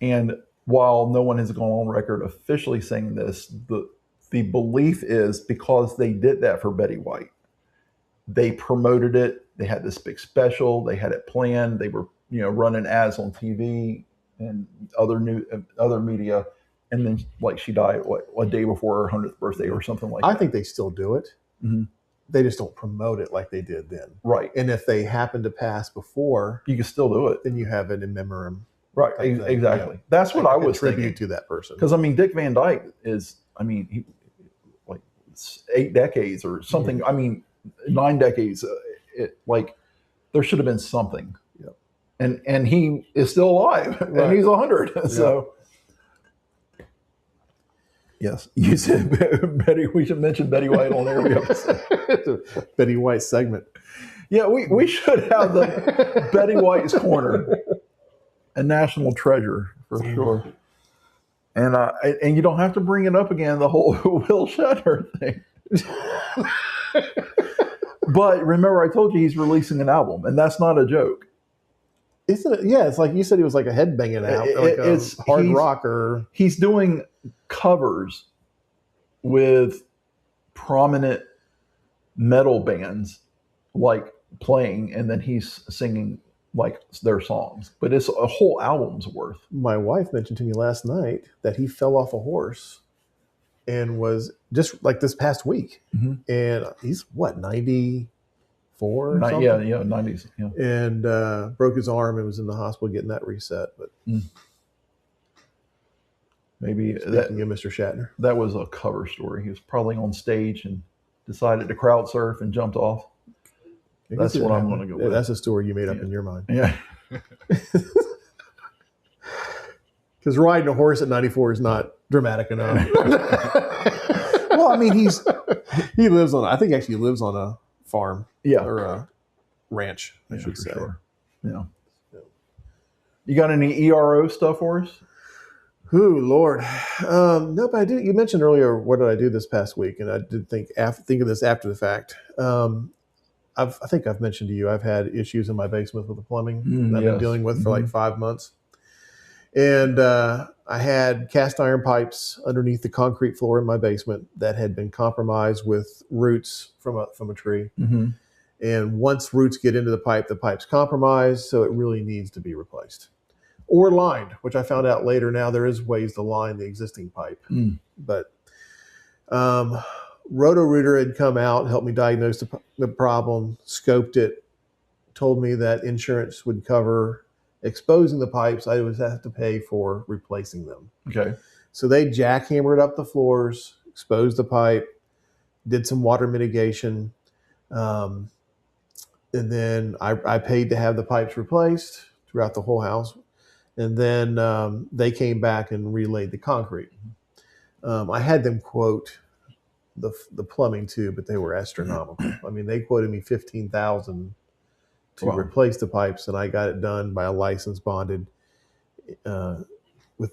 And while no one has gone on record officially saying this, the belief is because they did that for Betty White. They promoted it. They had this big special. They had it planned. They were, running ads on TV and other media, and then like she died a day before her 100th birthday or something like that. I think they still do it. Mm-hmm. They just don't promote it like they did then. Right. And if they happen to pass before, you can still do it. Then you have it in memoriam. Right. Exactly. Yeah. That's what I was thinking. To that person. Because Dick Van Dyke is, he like 8 decades or something. Yeah. 9 decades. There should have been something. And he is still alive, right. And he's 100. Yeah. So, yes, you said Betty. We should mention Betty White on every episode. Betty White segment. Yeah, we should have the Betty White's Corner, a national treasure for sure. And you don't have to bring it up again, the whole Will Shatner thing. But remember, I told you he's releasing an album, and that's not a joke. Isn't it? Yeah, it's like you said he was like a headbanging out, it's hard rock or... He's doing covers with prominent metal bands like playing, and then he's singing like their songs, but it's a whole album's worth. My wife mentioned to me last night that he fell off a horse and was just like this past week. And he's what, 94 or something? Yeah, 90s. Yeah. And broke his arm and was in the hospital getting that reset. But maybe speaking of Mr. Shatner, that was a cover story. He was probably on stage and decided to crowd surf and jumped off. That's what I'm going to go with. That's a story you made up in your mind. Yeah. Because riding a horse at 94 is not dramatic enough. Well, I mean, he lives on a farm. Yeah. Or a ranch, I should say. Sure. Yeah. You got any ERO stuff for us? Ooh, Lord. No, but I do. You mentioned earlier, what did I do this past week? And I did think of this after the fact. I think I've mentioned to you, I've had issues in my basement with the plumbing that I've been dealing with for like 5 months. And I had cast iron pipes underneath the concrete floor in my basement that had been compromised with roots from a tree. And once roots get into the pipe's compromised, so it really needs to be replaced. Or lined, which I found out later. Now there is ways to line the existing pipe. But Roto-Rooter had come out, helped me diagnose the problem, scoped it, told me that insurance would cover exposing the pipes. I would have to pay for replacing them. Okay. So they jackhammered up the floors, exposed the pipe, did some water mitigation. And then I paid to have the pipes replaced throughout the whole house. And then they came back and relayed the concrete. I had them quote the plumbing too, but they were astronomical. I mean, they quoted me $15,000 to replace the pipes, and I got it done by a licensed, bonded with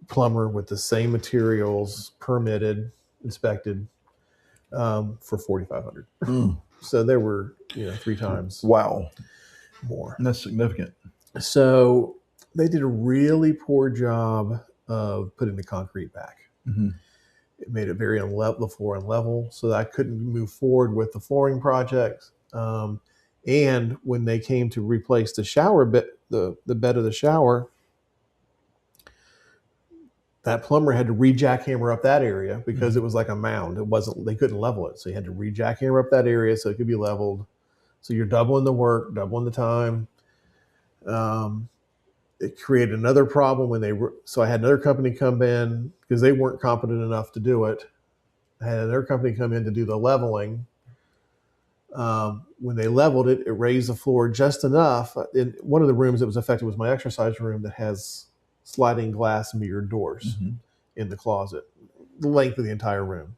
plumber with the same materials, permitted, inspected, for $4,500. So there were 3 times. Wow, more. And that's significant. So they did a really poor job of putting the concrete back. It made it very the floor unlevel, so that I couldn't move forward with the flooring project. And when they came to replace the shower bit, the bed of the shower, that plumber had to re-jackhammer up that area because it was like a mound. They couldn't level it, so you had to re-jackhammer up that area so it could be leveled. So you're doubling the work, doubling the time. It created another problem so I had another company come in because they weren't competent enough to do it. I had another company come in to do the leveling. When they leveled it, it raised the floor just enough. In one of the rooms that was affected was my exercise room that has sliding glass mirrored doors in the closet, the length of the entire room.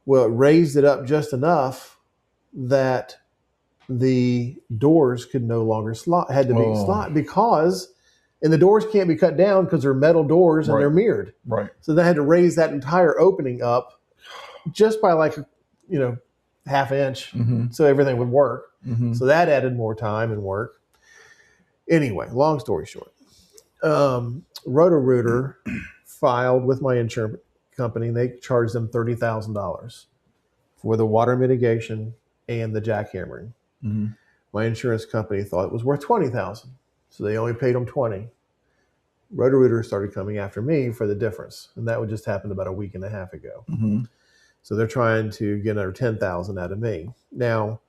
Well, it raised it up just enough that the doors could no longer had to be slot and the doors can't be cut down because they're metal doors and they're mirrored. Right. So they had to raise that entire opening up just by half inch so everything would work. So that added more time and work. Anyway, long story short, Roto-Rooter filed with my insurance company and they charged them $30,000 for the water mitigation and the jackhammering. My insurance company thought it was worth $20,000, so they only paid them $20,000. Roto-Rooter started coming after me for the difference, and that would just happened about a week and a half ago. So they're trying to get another $10,000 out of me. Now,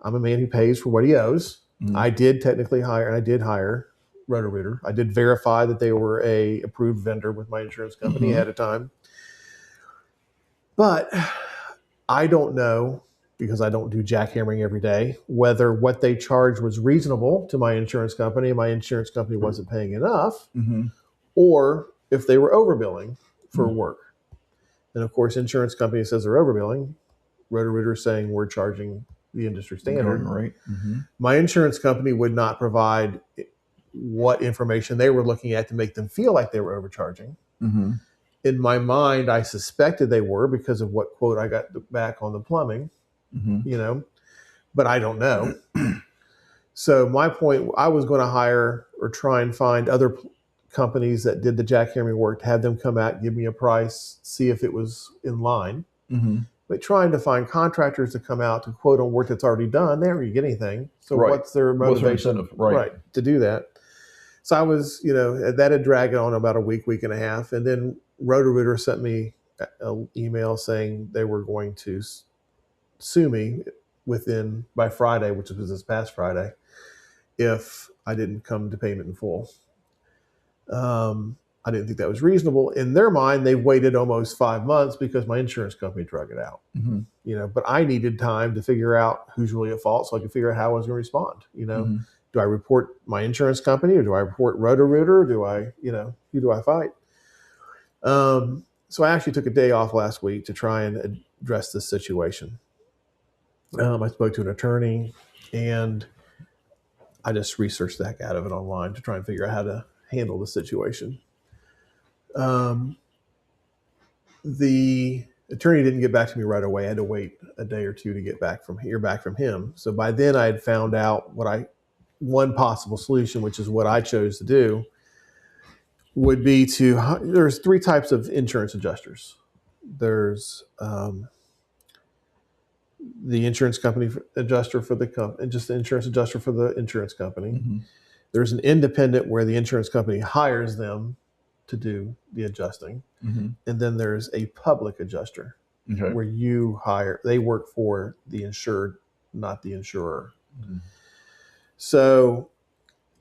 I'm a man who pays for what he owes. I did technically hire Roto-Rooter. I did verify that they were a approved vendor with my insurance company ahead of time. But I don't know, because I don't do jackhammering every day, whether what they charged was reasonable to my insurance company and my insurance company wasn't paying enough, or if they were overbilling for work. And of course, insurance company says they're overbilling. Roto-Rooter is saying we're charging the industry standard. Right. My insurance company would not provide what information they were looking at to make them feel like they were overcharging. In my mind, I suspected they were because of what quote I got back on the plumbing. But I don't know. So my point, I was going to hire or try and find other companies that did the jackhammering work to have them come out, give me a price, see if it was in line. But trying to find contractors to come out to quote on work that's already done, they don't really get anything. So what's their motivation to do that? So I was, that had dragged on about a week and a half. And then Roto-Rooter sent me an email saying they were going to sue me by Friday, which was this past Friday, if I didn't come to payment in full. I didn't think that was reasonable. In their mind, they waited almost 5 months because my insurance company drug it out. But I needed time to figure out who's really at fault so I could figure out how I was going to respond. Do I report my insurance company or do I report Roto-Rooter? Who do I fight? So I actually took a day off last week to try and address this situation. I spoke to an attorney and I just researched the heck out of it online to try and figure out how to handle the situation. The attorney didn't get back to me right away. I had to wait a day or two to hear back from him. So by then I had found out one possible solution, which is what I chose to do, would be there's 3 types of insurance adjusters. There's the insurance company adjuster for the company, and just the insurance adjuster for the insurance company. There's an independent where the insurance company hires them to do the adjusting. And then there's a public adjuster where they work for the insured, not the insurer. So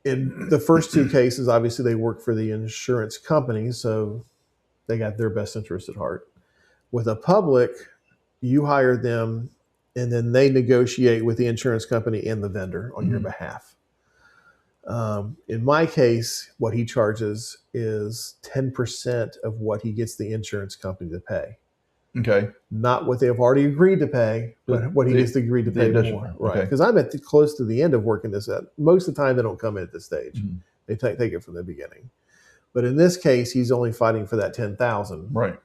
in the first 2 cases, obviously they work for the insurance company, so they got their best interest at heart. With a public, you hire them and then they negotiate with the insurance company and the vendor on your behalf. In my case, what he charges is 10% of what he gets the insurance company to pay. Not what they have already agreed to pay, but what he gets agreed to pay more. Right. Because I'm close to the end of working this out. Most of the time, they don't come in at this stage. They take it from the beginning. But in this case, he's only fighting for that $10,000. Right.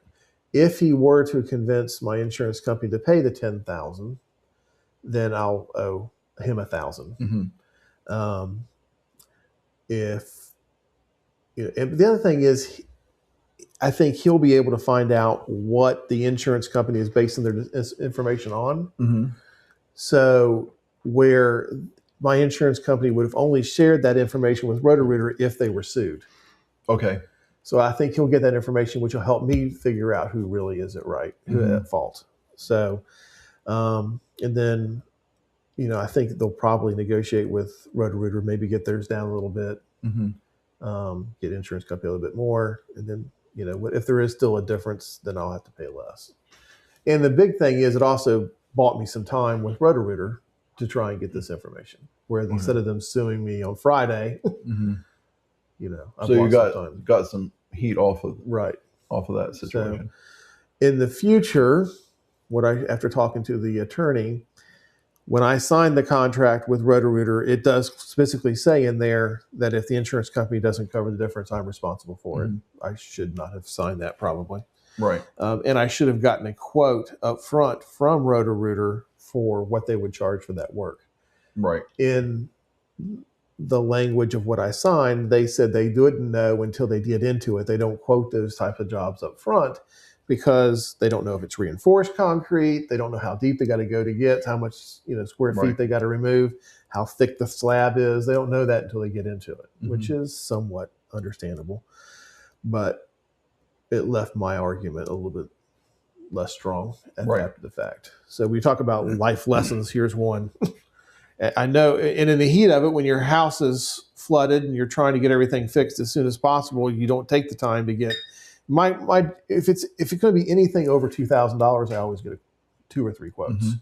If he were to convince my insurance company to pay the $10,000, then I'll owe him $1,000. And the other thing is, I think he'll be able to find out what the insurance company is basing their information on. So where my insurance company would have only shared that information with Roto-Rooter if they were sued. So I think he'll get that information, which will help me figure out who really is at fault. So, and then, I think they'll probably negotiate with Roto-Rooter, maybe get theirs down a little bit, get insurance company a little bit more. And then, if there is still a difference, then I'll have to pay less. And the big thing is it also bought me some time with Roto-Rooter to try and get this information, where instead of them suing me on Friday, so you got some heat off of that situation. So in the future, after talking to the attorney, when I signed the contract with Roto-Rooter, it does specifically say in there that if the insurance company doesn't cover the difference, I'm responsible for it. I should not have signed that probably. Right. And I should have gotten a quote up front from Roto-Rooter for what they would charge for that work. Right. In the language of what I signed, they said they didn't know until they get into it. They don't quote those types of jobs up front because they don't know if it's reinforced concrete. They don't know how deep they got to go to get, how much square feet they got to remove, how thick the slab is. They don't know that until they get into it, which is somewhat understandable. But it left my argument a little bit less strong after the fact. So we talk about life lessons. Here's one. I know, and in the heat of it, when your house is flooded and you're trying to get everything fixed as soon as possible, you don't take the time to get if it's going to be anything over $2,000, I always get 2 or 3 quotes.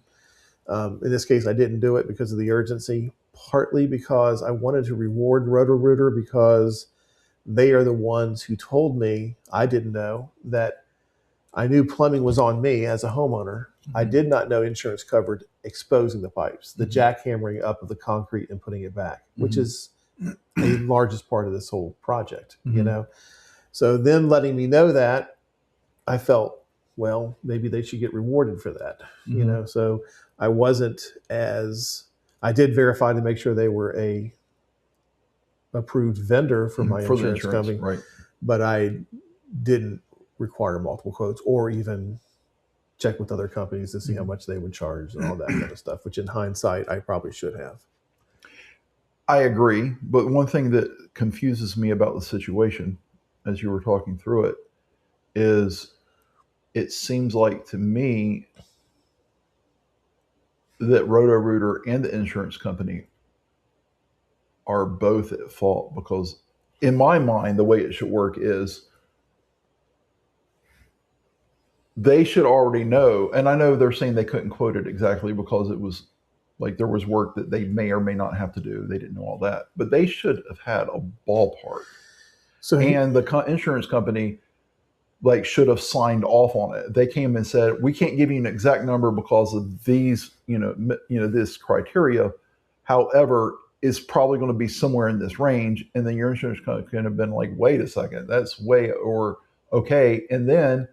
In this case, I didn't do it because of the urgency, partly because I wanted to reward Roto-Rooter because they are the ones who told me, I didn't know, that I knew plumbing was on me as a homeowner. I did not know insurance covered exposing the pipes, the jackhammering up of the concrete and putting it back, which is the largest part of this whole project, So them letting me know that, I felt, well, maybe they should get rewarded for that, So I I did verify to make sure they were a approved vendor for my insurance company, right? But I didn't require multiple quotes or even check with other companies to see how much they would charge and all that kind of stuff, which in hindsight, I probably should have. I agree. But one thing that confuses me about the situation as you were talking through it is it seems like to me that Roto-Rooter and the insurance company are both at fault, because in my mind, the way it should work is they should already know. And I know they're saying they couldn't quote it exactly because it was like there was work that they may or may not have to do. They didn't know all that, but they should have had a ballpark. And the insurance company should have signed off on it. They came and said, we can't give you an exact number because of these, this criteria. However, it's probably going to be somewhere in this range. And then your insurance company could have been like, wait a second, that's way, or okay. And then,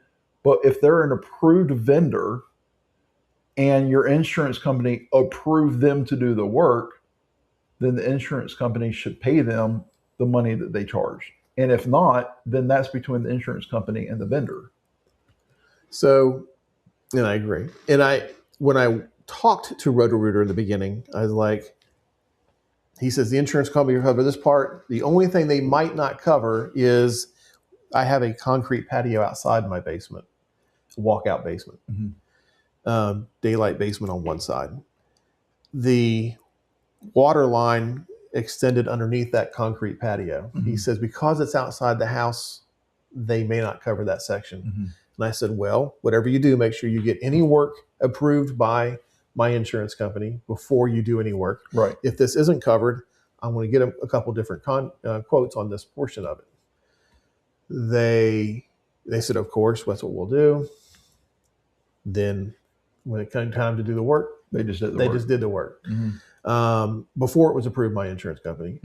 but if they're an approved vendor and your insurance company approved them to do the work, then the insurance company should pay them the money that they charge. And if not, then that's between the insurance company and the vendor. So, and I agree. And when I talked to Roto-Rooter in the beginning, I was like, he says the insurance company will cover this part. The only thing they might not cover is I have a concrete patio outside my basement, walkout basement, daylight basement on one side. The water line extended underneath that concrete patio. He says, because it's outside the house, they may not cover that section. And I said, well, whatever you do, make sure you get any work approved by my insurance company before you do any work. Right. If this isn't covered, I want to get a couple different quotes on this portion of it. They said, of course, that's what we'll do. Then when it came time to do the work, they just did the work. Before it was approved by insurance company.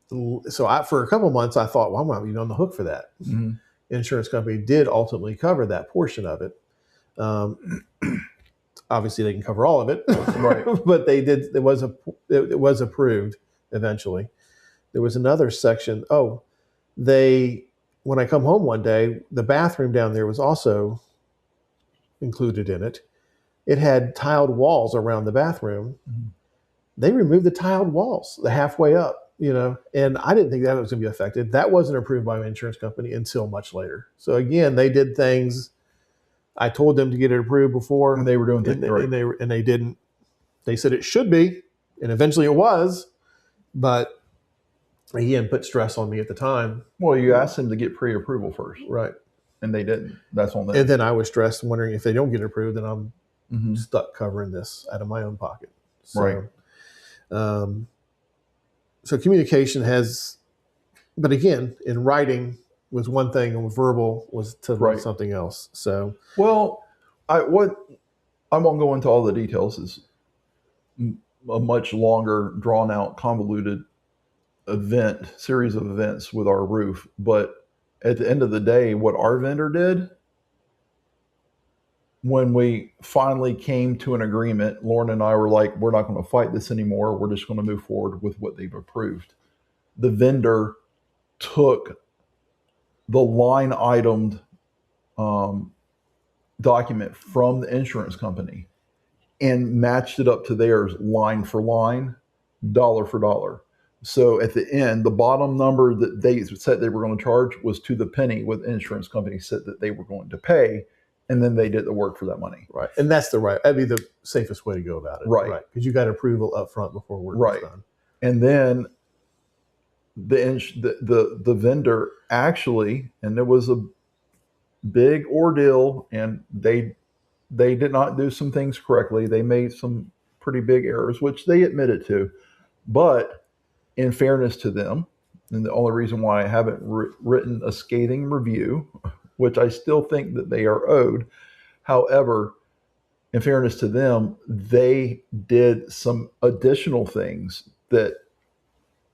So for a couple of months, I thought, well, I'm going to be on the hook for that. Insurance company did ultimately cover that portion of it. Obviously, they can cover all of it, right? But they did. It was approved eventually. There was another section. When I come home one day, the bathroom down there was also included in it. It had tiled walls around the bathroom. They removed the tiled walls, the halfway up, and I didn't think that was going to be affected. That wasn't approved by my insurance company until much later. So again, they did things. I told them to get it approved before, and they were doing things right. and they didn't. They said it should be, and eventually it was, but again, put stress on me at the time. Well, you asked them to get pre-approval first, right? And they didn't. That's on them. And then I was stressed, wondering if they don't get it approved, then I'm stuck covering this out of my own pocket. So, right. So communication but again, in writing was one thing, and verbal was something else. So, well, I won't go into all the details. It's a much longer, drawn out, convoluted series of events with our roof. But at the end of the day, what our vendor did, when we finally came to an agreement, Lauren and I were like, we're not going to fight this anymore. We're just going to move forward with what they've approved. The vendor took the line itemed document from the insurance company and matched it up to theirs line for line, dollar for dollar. So at the end, the bottom number that they said they were going to charge was to the penny what the insurance company said that they were going to pay. And then they did the work for that money. Right. And that'd be the safest way to go about it. Right. Because you got approval up front before work was done. And then the vendor actually, and there was a big ordeal, and they did not do some things correctly. They made some pretty big errors, which they admitted to. But in fairness to them, and the only reason why I haven't written a scathing review, which I still think that they are owed. However, in fairness to them, they did some additional things that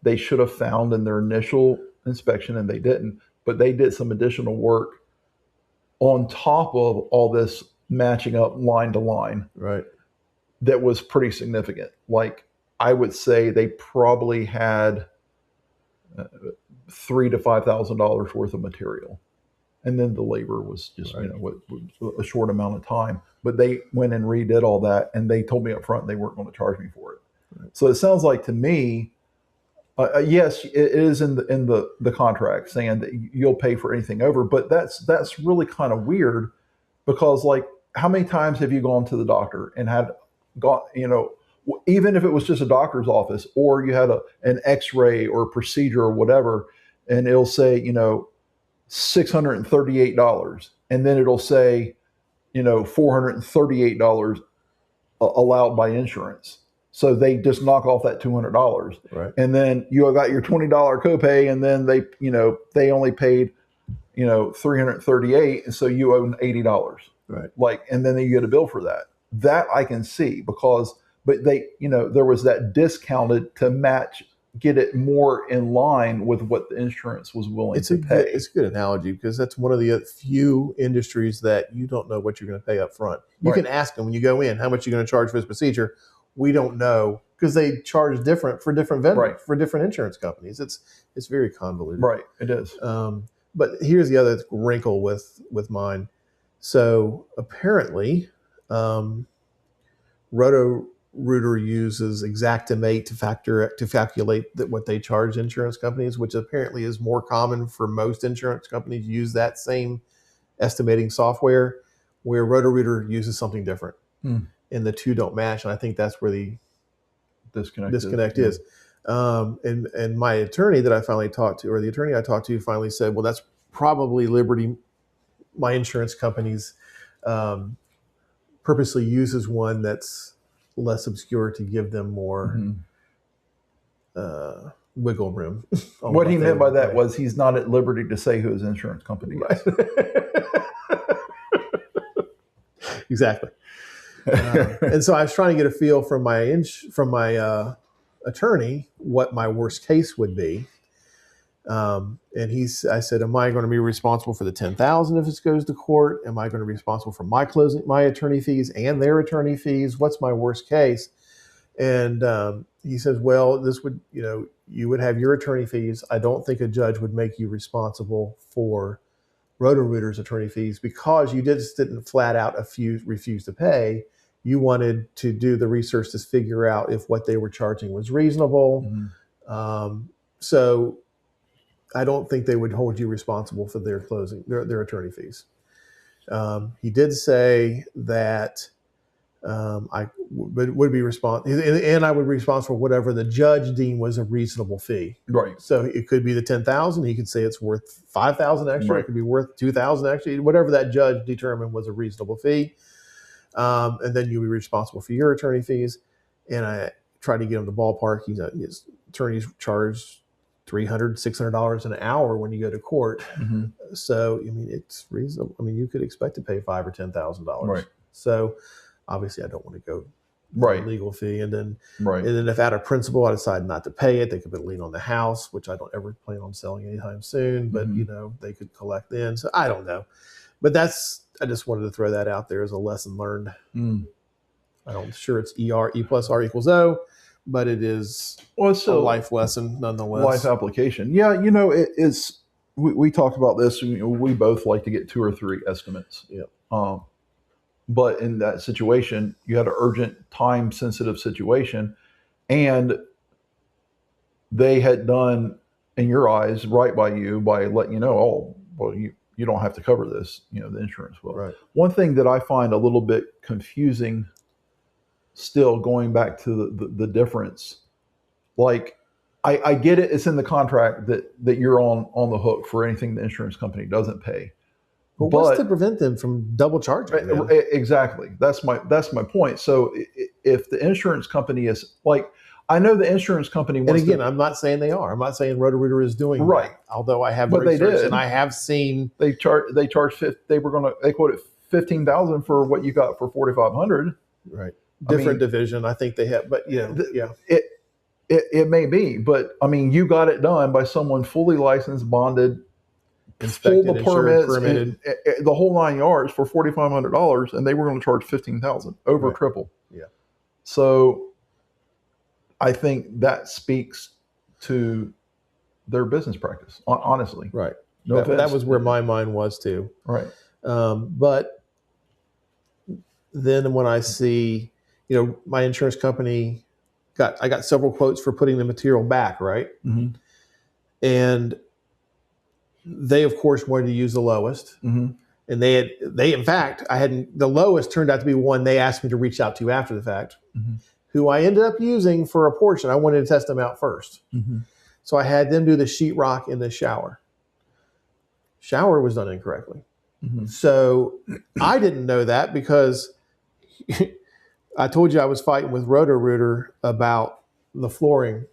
they should have found in their initial inspection, and they didn't. But they did some additional work on top of all this matching up line to line. Right. That was pretty significant. Like, I would say they probably had $3,000 to $5,000 worth of material. And then the labor was just, a short amount of time. But they went and redid all that, and they told me up front they weren't going to charge me for it. Right. So it sounds like to me, yes, it is in the contract saying that you'll pay for anything over, but that's really kind of weird, because like, how many times have you gone to the doctor and even if it was just a doctor's office, or you had an X-ray or a procedure or whatever, and it'll say, $638, and then it'll say, $438 allowed by insurance. So they just knock off that $200, right? And then you got your $20 copay, and then they only paid, $338, and so you owe $80, right? And then you get a bill for that. That I can see, but they, there was that discounted to get it more in line with what the insurance was willing to pay. It's a good analogy, because that's one of the few industries that you don't know what you're going to pay up front. You can ask them when you go in, how much you're going to charge for this procedure. We don't know, because they charge different for different vendors, for different insurance companies. It's very convoluted. Right, it is. But here's the other wrinkle with mine. So apparently, Roto-Rooter uses Xactimate to calculate what they charge insurance companies, which apparently is more common for most insurance companies use that same estimating software, where Roto-Rooter uses something different. And the two don't match, and I think that's where the disconnect is. And my attorney that I finally talked to, or the attorney I talked to, finally said, well, that's probably Liberty, my insurance company's purposely uses one that's less obscure to give them more wiggle room. What he meant by that was he's not at liberty to say who his insurance company is. Exactly. And so I was trying to get a feel from my attorney what my worst case would be. And I said, am I going to be responsible for the $10,000 if it goes to court? Am I going to be responsible for my attorney fees and their attorney fees? What's my worst case? And he says, well, this would, you would have your attorney fees. I don't think a judge would make you responsible for Roto-Rooter's attorney fees, because you didn't flat out refuse to pay. You wanted to do the research to figure out if what they were charging was reasonable. So I don't think they would hold you responsible for their attorney fees. He did say that I would be responsible, and I would be responsible for whatever the judge deemed was a reasonable fee. Right. So it could be the $10,000. He could say it's worth $5,000 extra. Right. It could be worth $2,000 extra. Whatever that judge determined was a reasonable fee. And then you would be responsible for your attorney fees. And I tried to get him to ballpark. His attorneys charge $300, $600 an hour when you go to court. So, it's reasonable. You could expect to pay $5,000 or $10,000. Right. So obviously I don't want to go for a legal fee. And then if out of principle I decide not to pay it, they could put a lien on the house, which I don't ever plan on selling anytime soon, but they could collect then. So I don't know. But I just wanted to throw that out there as a lesson learned. I'm sure it's E plus R equals O, but it is a life lesson nonetheless. Life application. Yeah, it is. We talked about this. We both like to get 2 or 3 estimates. Yeah. But in that situation, you had an urgent, time-sensitive situation, and they had done, in your eyes, right by you by letting you know, oh, well, you don't have to cover this. The insurance will. Right. One thing that I find a little bit confusing, still going back to the difference, like I get it. It's in the contract that you're on the hook for anything the insurance company doesn't pay. But what's to prevent them from double charging? Man? Exactly. That's my point. So if the insurance company is like, I know the insurance company wants and again, I'm not saying they are. I'm not saying Roto-Rooter is doing that, although I have research and I have seen they quoted $15,000 for what you got for $4,500. Right. Different division. I think they have, but it may be, but you got it done by someone fully licensed, bonded, inspected, full the permits, permitted, and the whole 9 yards for $4,500, and they were going to charge $15,000, over triple. Yeah. So I think that speaks to their business practice, honestly. Right. That was where my mind was too. Right. But then when I see, my insurance company I got several quotes for putting the material back, right? Mm-hmm. And they, of course, wanted to use the lowest. Mm-hmm. And in fact, the lowest turned out to be one they asked me to reach out to after the fact, who I ended up using for a portion. I wanted to test them out first. Mm-hmm. So I had them do the sheetrock in the shower. Shower was done incorrectly. Mm-hmm. So I didn't know that because I told you I was fighting with Roto-Rooter about the flooring.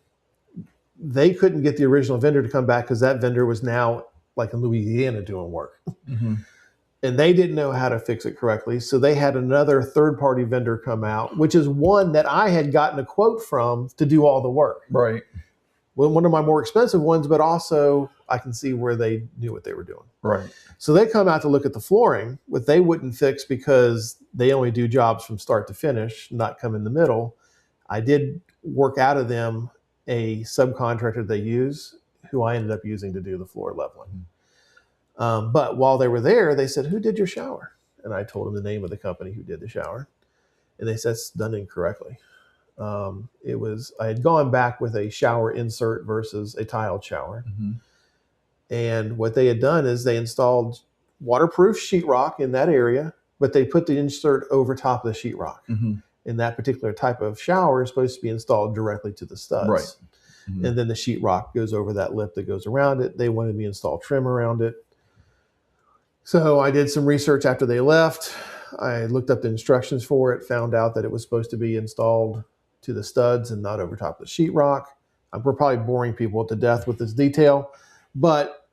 They couldn't get the original vendor to come back because that vendor was now like in Louisiana doing work. Mm-hmm. And they didn't know how to fix it correctly. So they had another third-party vendor come out, which is one that I had gotten a quote from to do all the work. Right. Well, one of my more expensive ones, but also I can see where they knew what they were doing. Right. So they come out to look at the flooring, what they wouldn't fix because they only do jobs from start to finish, not come in the middle. I did work out of them a subcontractor they use, who I ended up using to do the floor leveling. But while they were there, they said, "Who did your shower?" And I told them the name of the company who did the shower. And they said, "It's done incorrectly." I had gone back with a shower insert versus a tiled shower. Mm-hmm. And what they had done is they installed waterproof sheetrock in that area, but they put the insert over top of the sheetrock. Mm-hmm. And that particular type of shower is supposed to be installed directly to the studs. Right. Mm-hmm. And then the sheetrock goes over that lip that goes around it. They wanted me to install trim around it. So I did some research after they left. I looked up the instructions for it, found out that it was supposed to be installed to the studs and not over top of the sheetrock. We're probably boring people to death with this detail, but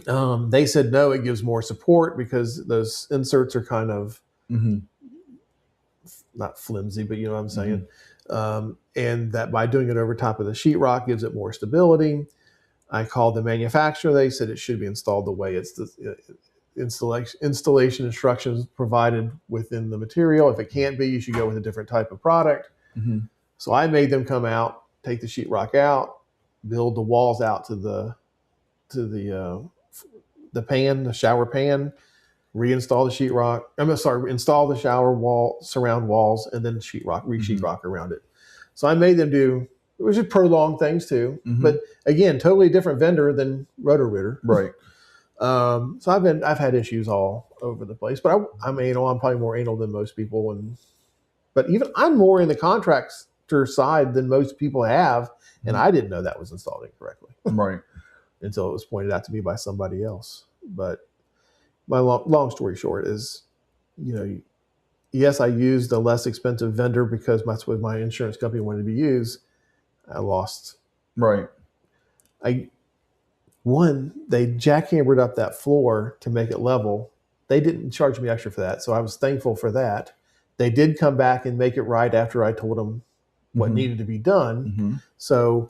they said no, it gives more support because those inserts are kind of not flimsy, but you know what I'm saying. And that by doing it over top of the sheetrock gives it more stability. I called the manufacturer. They said it should be installed the way it's the installation instructions provided within the material. If it can't be, you should go with a different type of product. Mm-hmm. So I made them come out, take the sheetrock out, build the walls out to the pan, the shower pan, reinstall the sheetrock. Install the shower wall, surround walls, and then sheetrock, re-sheetrock around it. So I made them do, which is prolonged things too, but again, totally different vendor than Roto-Rooter. Right. So I've had issues all over the place, but I'm anal. I'm probably more anal than most people, but even I'm more in the contractor side than most people have, and I didn't know that was installed incorrectly. Right. Until it was pointed out to me by somebody else. But my long story short is, yes, I used a less expensive vendor because that's what my insurance company wanted to be used. I lost. Right. They jackhammered up that floor to make it level. They didn't charge me extra for that, so I was thankful for that. They did come back and make it right after I told them what needed to be done. So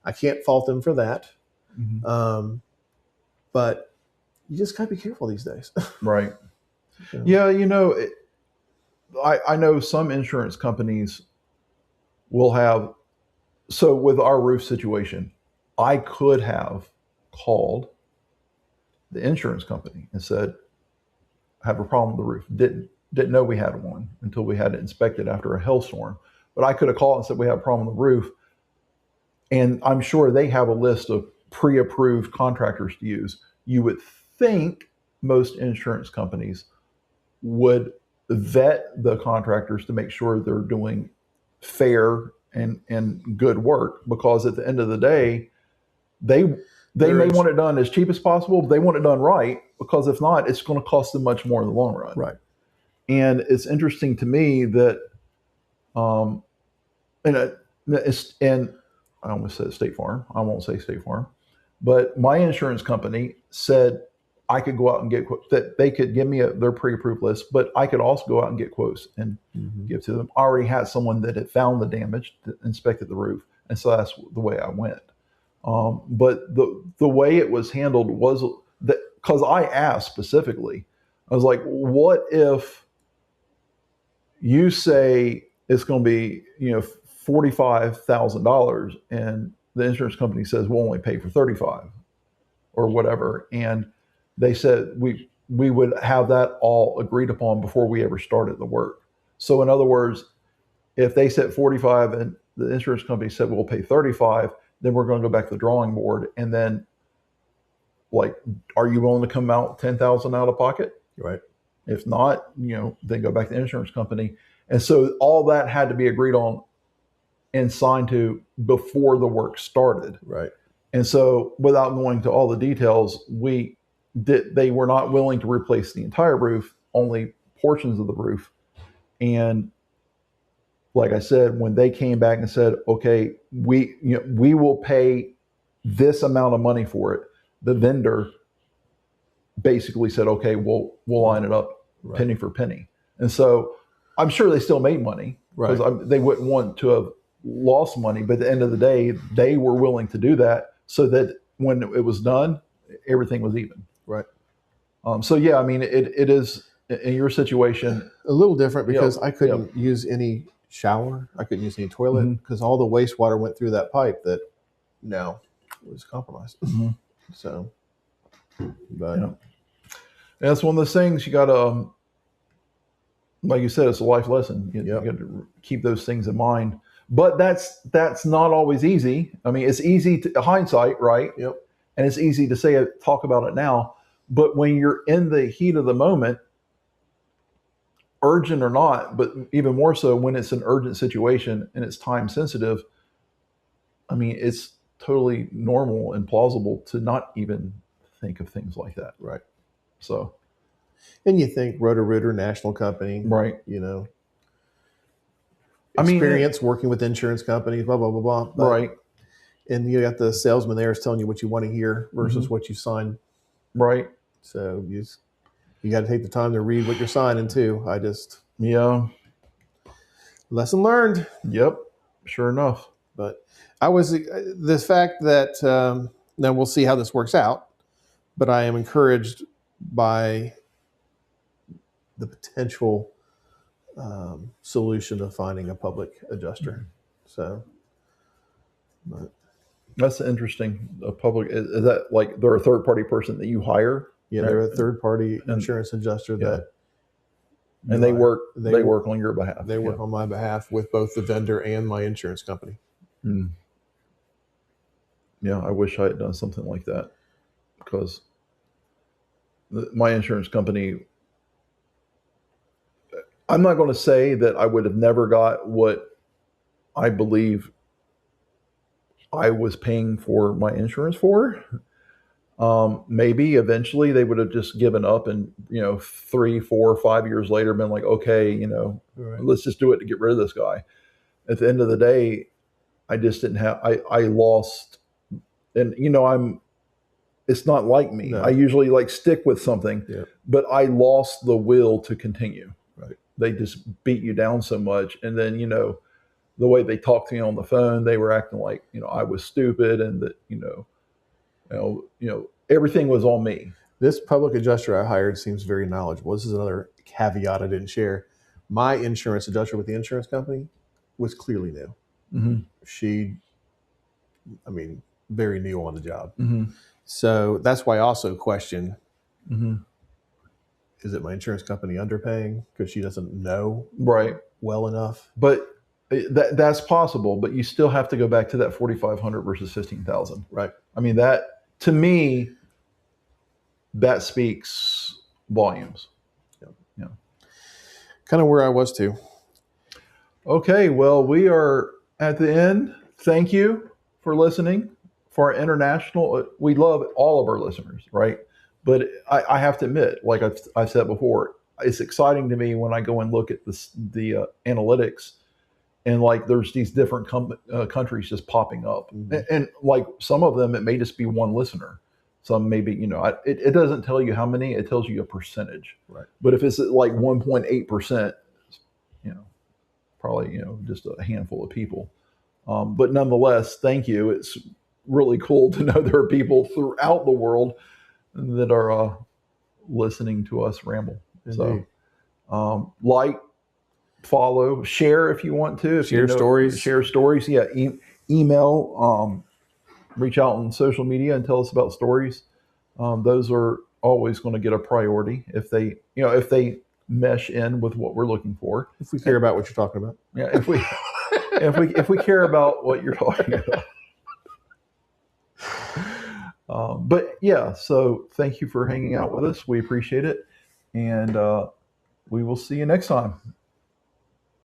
I can't fault them for that. But you just gotta be careful these days. Right. Yeah. I know some insurance companies will have, so with our roof situation, I could have called the insurance company and said, I have a problem with the roof. Didn't know we had one until we had it inspected after a hailstorm. But I could have called and said, we have a problem with the roof. And I'm sure they have a list of pre-approved contractors to use. You would think most insurance companies would vet the contractors to make sure they're doing fair and good work, because at the end of the day, they may want it done as cheap as possible, but they want it done right, because if not, it's going to cost them much more in the long run. Right. And it's interesting to me that, and I almost said State Farm. I won't say State Farm, but my insurance company said I could go out and get quotes, that they could give me their pre-approved list, but I could also go out and get quotes and give to them. I already had someone that had found the damage, that inspected the roof, and so that's the way I went. But the way it was handled was that, because I asked specifically, I was like, what if you say it's going to be, $45,000 and the insurance company says we'll only pay for $35,000 or whatever. And they said we would have that all agreed upon before we ever started the work. So in other words, if they said 45 and the insurance company said we'll pay 35, then we're going to go back to the drawing board. And then, like, are you willing to come out 10,000 out of pocket? Right. If not, then go back to the insurance company. And so all that had to be agreed on and signed to before the work started. Right. And so without going to all the details, they were not willing to replace the entire roof, only portions of the roof. And like I said, when they came back and said, okay, we will pay this amount of money for it, the vendor basically said, okay, we'll line it up penny for penny. And so I'm sure they still made money because they wouldn't want to have lost money. But at the end of the day, they were willing to do that so that when it was done, everything was even. Right. So yeah, I mean, it is in your situation a little different because I couldn't use any shower. I couldn't use any toilet because all the wastewater went through that pipe that now was compromised. Mm-hmm. So, but that's one of those things you got to, like you said, it's a life lesson. You got to keep those things in mind. But that's not always easy. I mean, it's easy to hindsight, right? Yep. And it's easy to talk about it now. But when you're in the heat of the moment, urgent or not, but even more so when it's an urgent situation and it's time sensitive, I mean, it's totally normal and plausible to not even think of things like that. Right. So. And you think Roto-Rooter, national company. Right. Experience working with insurance companies, blah, blah, blah, blah. But, right. And you got the salesman there is telling you what you want to hear versus what you signed. Right. So you got to take the time to read what you're signing too. Lesson learned. Yep. Sure enough. But the fact that, now we'll see how this works out, but I am encouraged by the potential solution of finding a public adjuster. So, but that's interesting. A public, is that like they're a third party person that you hire? Yeah, they're a third party insurance adjuster and they work on your behalf. They work on my behalf with both the vendor and my insurance company. Mm. Yeah, I wish I had done something like that because my insurance company, I'm not going to say that I would have never got what I believe I was paying for my insurance for. Maybe eventually they would have just given up and, 3, 4, 5 years later been like, okay, let's just do it to get rid of this guy. At the end of the day, I just didn't have, I lost, and it's not like me. No. I usually stick with something, but I lost the will to continue. Right. They just beat you down so much. And then, the way they talked to me on the phone, they were acting like, I was stupid and that, everything was on me. This public adjuster I hired seems very knowledgeable. This is another caveat I didn't share. My insurance adjuster with the insurance company was clearly new. Mm-hmm. She, very new on the job. Mm-hmm. So that's why I also question, mm-hmm. is it my insurance company underpaying because she doesn't know well enough? But that's possible, but you still have to go back to that 4,500 versus 15,000. Right. I mean, that, to me, that speaks volumes. Yeah. Kind of where I was too. Okay, well, we are at the end. Thank you for listening. For our international, we love all of our listeners, right? But I have to admit, like I've said before, it's exciting to me when I go and look at the analytics and there's these different countries just popping up. Mm-hmm. And some of them, it may just be one listener. Some maybe, it doesn't tell you how many, it tells you a percentage. Right. But if it's 1.8%, probably, just a handful of people. But nonetheless, thank you. It's really cool to know there are people throughout the world that are listening to us ramble. Indeed. So follow, share if you want to. Share stories. Share stories. Yeah. Email, reach out on social media and tell us about stories. those are always going to get a priority if they mesh in with what we're looking for. If we care about what you're talking about. Yeah, if we care about what you're talking about. But yeah, so thank you for hanging out with us. We appreciate it, and we will see you next time.